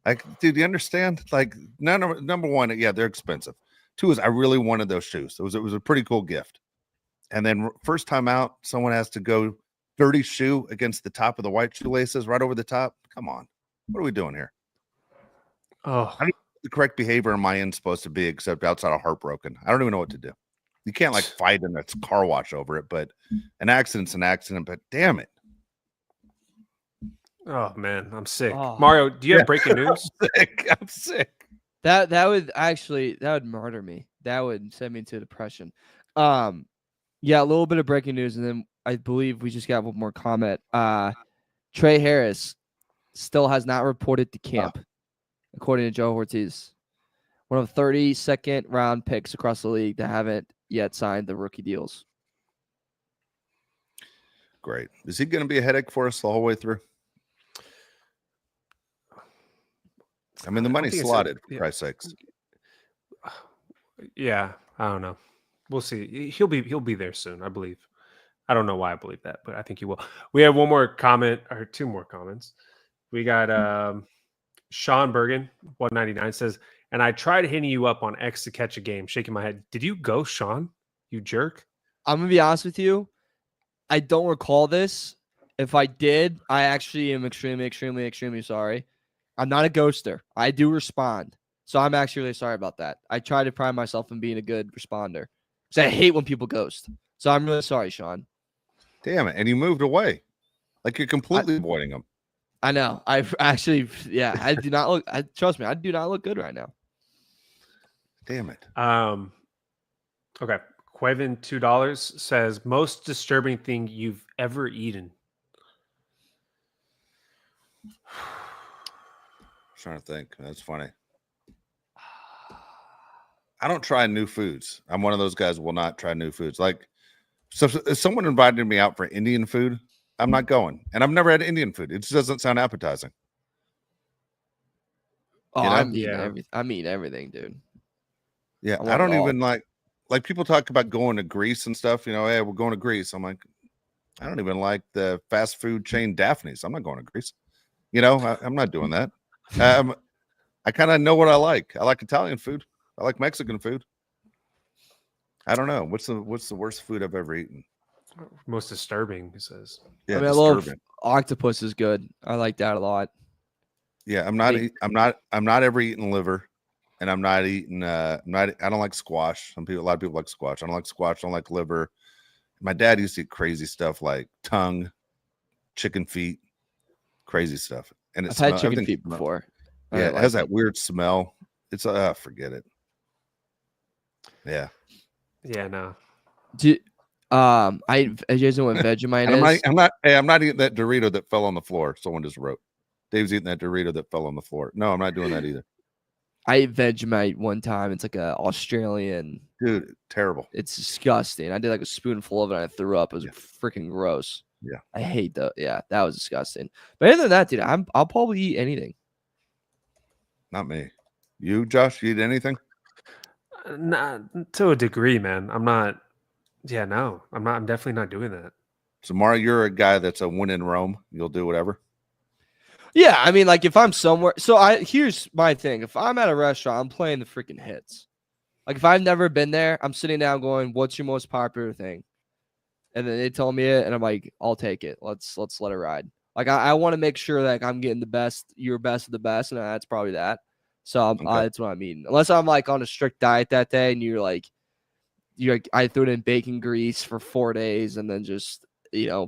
Like, dude, you understand? Like, number one, yeah, they're expensive. Two is I really wanted those shoes. It was a pretty cool gift. And then first time out, someone has to go dirty shoe against the top of the white shoelaces right over the top. Come on. What are we doing here? Oh, I don't know what the correct behavior on my end supposed to be, except outside of heartbroken. I don't even know what to do. You can't like fight in a car wash over it, but an accident's an accident, but damn it. Oh man, I'm sick. Oh. Mario, do you have breaking news? I'm sick. That would murder me. That would send me into depression. Yeah, a little bit of breaking news, and then I believe we just got one more comment. Trey Harris still has not reported to camp, according to Joe Ortiz. One of 32nd round picks across the league that haven't yet signed the rookie deals. Great. Is he going to be a headache for us the whole way through? I mean, the money's slotted, for Christ's sakes. Yeah, I don't know. We'll see. He'll be there soon, I believe. I don't know why I believe that, but I think he will. We have one more comment, or two more comments. We got Sean Bergen, 199, says, and I tried hitting you up on X to catch a game, shaking my head. Did you go, Sean? You jerk? I'm going to be honest with you. I don't recall this. If I did, I actually am extremely, extremely, extremely sorry. I'm not a ghoster. I do respond. So I'm actually really sorry about that. I try to pride myself in being a good responder. Because I hate when people ghost. So I'm really sorry, Sean. Damn it. And you moved away. Like you're completely avoiding them. I know. I actually, yeah, I do not look. Trust me, I do not look good right now. Damn it. Okay. Quevin $2 says most disturbing thing you've ever eaten. I'm trying to think. That's funny. I don't try new foods. I'm one of those guys who will not try new foods. Like, so if someone invited me out for Indian food, I'm not going. And I've never had Indian food. It just doesn't sound appetizing. Oh, you know? I'm eating everything. I'm eating everything, dude. Yeah, I don't even like people talk about going to Greece and stuff. You know, hey, we're going to Greece. I'm like, I don't even like the fast food chain Daphne's. I'm not going to Greece. You know, I'm not doing that. I kind of know what I like. I like Italian food. I like Mexican food. I don't know. What's the worst food I've ever eaten? Most disturbing, he says. Yeah, I mean, I love octopus is good. I like that a lot. Yeah, I'm not ever eating liver, and I'm not eating. I don't like squash. A lot of people like squash. I don't like squash. I don't like liver. My dad used to eat crazy stuff like tongue, chicken feet, crazy stuff. And I've had chicken feet before. Yeah, it has that weird smell. It's forget it. Yeah. Yeah, no. I just went Vegemite. I'm not eating that Dorito that fell on the floor. Someone just wrote. Dave's eating that Dorito that fell on the floor. No, I'm not doing that either. I ate Vegemite one time. It's like a Australian. Dude, terrible. It's disgusting. I did like a spoonful of it and I threw up. It was freaking gross. Yeah. I hate that. Yeah, that was disgusting. But other than that, dude, I'll probably eat anything. Not me. You, Josh, you eat anything? Not to a degree, man. I'm not. Yeah, no, I'm not. I'm definitely not doing that. So, Mara, you're a guy that's a when in Rome. You'll do whatever. Yeah, I mean, like if I'm somewhere. So here's my thing. If I'm at a restaurant, I'm playing the freaking hits. Like if I've never been there, I'm sitting down going, "What's your most popular thing?" And then they tell me it, and I'm like, "I'll take it. Let's let it ride." Like I want to make sure that I'm getting the best, your best of the best, and that's probably that. So that's what I'm eating. Unless I'm like on a strict diet that day, and you're like, I threw it in bacon grease for 4 days, and then just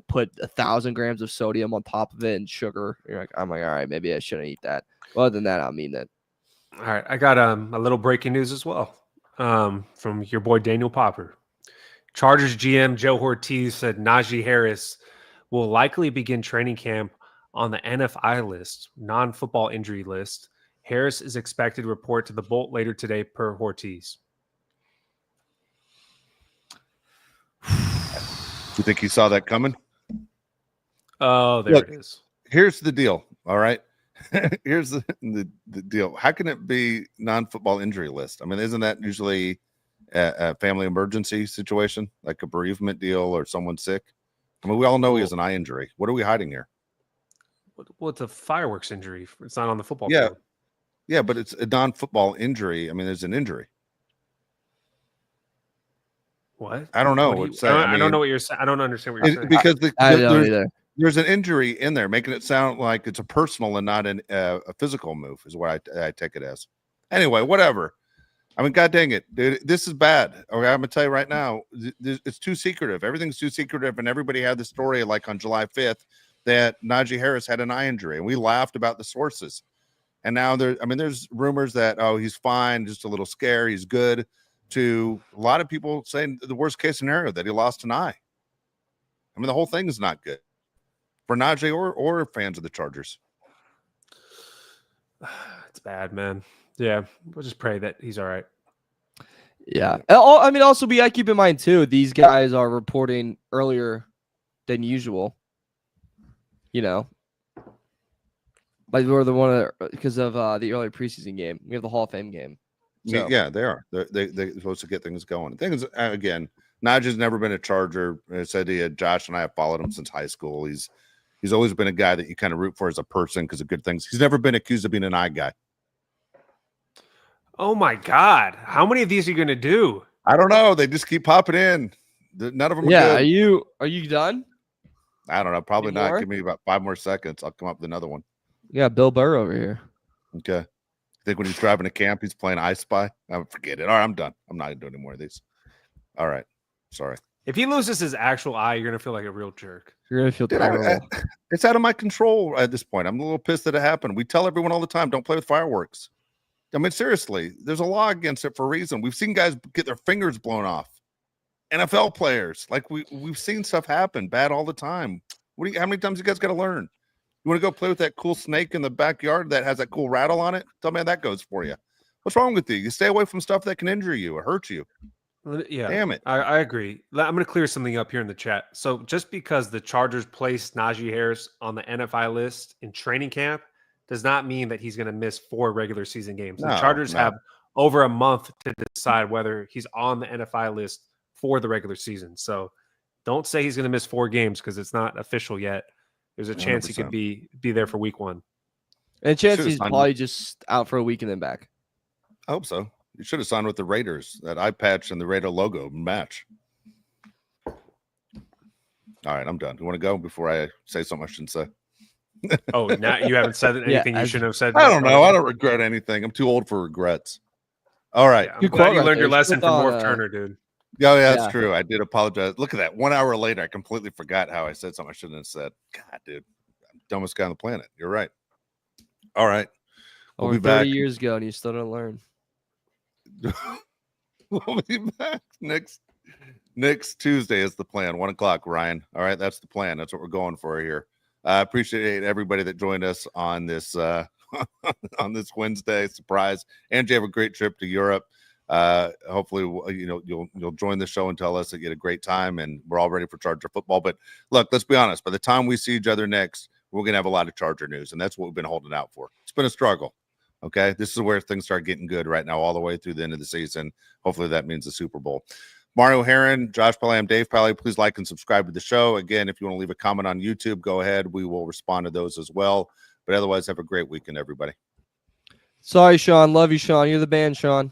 put 1,000 grams of sodium on top of it and sugar. I'm like, all right, maybe I shouldn't eat that. Well, other than that, I'll eat it. All right, I got a little breaking news as well from your boy Daniel Popper. Chargers GM Joe Ortiz said Najee Harris will likely begin training camp on the NFI list, non-football injury list. Harris is expected to report to the Bolt later today, per Ortiz. You think he saw that coming? Oh, there it is. Here's the deal. All right. Here's the deal. How can it be non-football injury list? I mean, isn't that usually a family emergency situation, like a bereavement deal or someone sick? I mean, we all know he has an eye injury. What are we hiding here? Well, it's a fireworks injury. It's not on the football field. Yeah, but it's a non-football injury. I mean, there's an injury. What? I don't know. I don't know what you're saying. I don't understand what you're saying. Because I don't either. There's an injury in there, making it sound like it's a personal and not a physical move, is what I take it as. Anyway, whatever. I mean, God dang it, dude, this is bad. Okay, I'm gonna tell you right now, it's too secretive. Everything's too secretive, and everybody had the story like on July 5th that Najee Harris had an eye injury, and we laughed about the sources. And now there's rumors that he's fine, just a little scare, he's good. To a lot of people saying the worst case scenario that he lost an eye. I mean, the whole thing is not good for Najee or fans of the Chargers. It's bad, man. Yeah, we'll just pray that he's all right. Yeah. I mean, also keep in mind too, these guys are reporting earlier than usual. Like we're the one because of the early preseason game. We have the Hall of Fame game. So. Yeah, they are. They're supposed to get things going. Things again. Najee's never been a Charger. I said Josh and I have followed him since high school. He's always been a guy that you kind of root for as a person because of good things. He's never been accused of being an eye guy. Oh my God! How many of these are you going to do? I don't know. They just keep popping in. None of them. Yeah. Are good. Are you done? I don't know. Probably not. Give me about 5 more seconds. I'll come up with another one. Yeah, Bill Burr over here. Okay. I think when he's driving to camp, he's playing I Spy. Forget it. All right, I'm done. I'm not doing any more of these. All right. Sorry. If he loses his actual eye, you're gonna feel like a real jerk. You're gonna feel terrible. It's out of my control at this point. I'm a little pissed that it happened. We tell everyone all the time, don't play with fireworks. I mean, seriously, there's a law against it for a reason. We've seen guys get their fingers blown off. NFL players, like we've seen stuff happen bad all the time. How many times you guys got to learn? You want to go play with that cool snake in the backyard that has that cool rattle on it? Tell me how that goes for you. What's wrong with you? You stay away from stuff that can injure you or hurt you. Yeah, damn it. I agree. I'm going to clear something up here in the chat. So just because the Chargers placed Najee Harris on the NFI list in training camp does not mean that he's going to miss 4 regular season games. The Chargers have over a month to decide whether he's on the NFI list for the regular season. So don't say he's going to miss 4 games because it's not official yet. There's a chance 100%. He could be there for week 1. And a chance he's probably just out for a week and then back. I hope so. You should have signed with the Raiders. That eye patch and the Raider logo match. All right, I'm done. You want to go before I say something I shouldn't say? Oh, now you haven't said anything you shouldn't have said? I don't know. I don't regret anything. I'm too old for regrets. All right. Yeah, I'm glad you learned your lesson from North Turner, dude. Oh, yeah, that's true. I did apologize. Look at that. 1 hour later, I completely forgot how I said something I shouldn't have said. God, dude. I'm the dumbest guy on the planet. You're right. All right. We'll be 30 back. Years ago, and you still don't learn. We'll be back next Tuesday is the plan. 1 o'clock, Ryan. All right, that's the plan. That's what we're going for here. I appreciate everybody that joined us on this on this Wednesday surprise. And you have a great trip to Europe. Hopefully, you'll join the show and tell us that you had a great time, and we're all ready for Charger football. But look, let's be honest. By the time we see each other next, we're gonna have a lot of Charger news, and that's what we've been holding out for. It's been a struggle. Okay, this is where things start getting good right now, all the way through the end of the season. Hopefully, that means the Super Bowl. Mario Heron, Josh Pally, I'm Dave Pally. Please like and subscribe to the show. Again, if you want to leave a comment on YouTube, go ahead. We will respond to those as well. But otherwise, have a great weekend, everybody. Sorry, Sean. Love you, Sean. You're the band, Sean.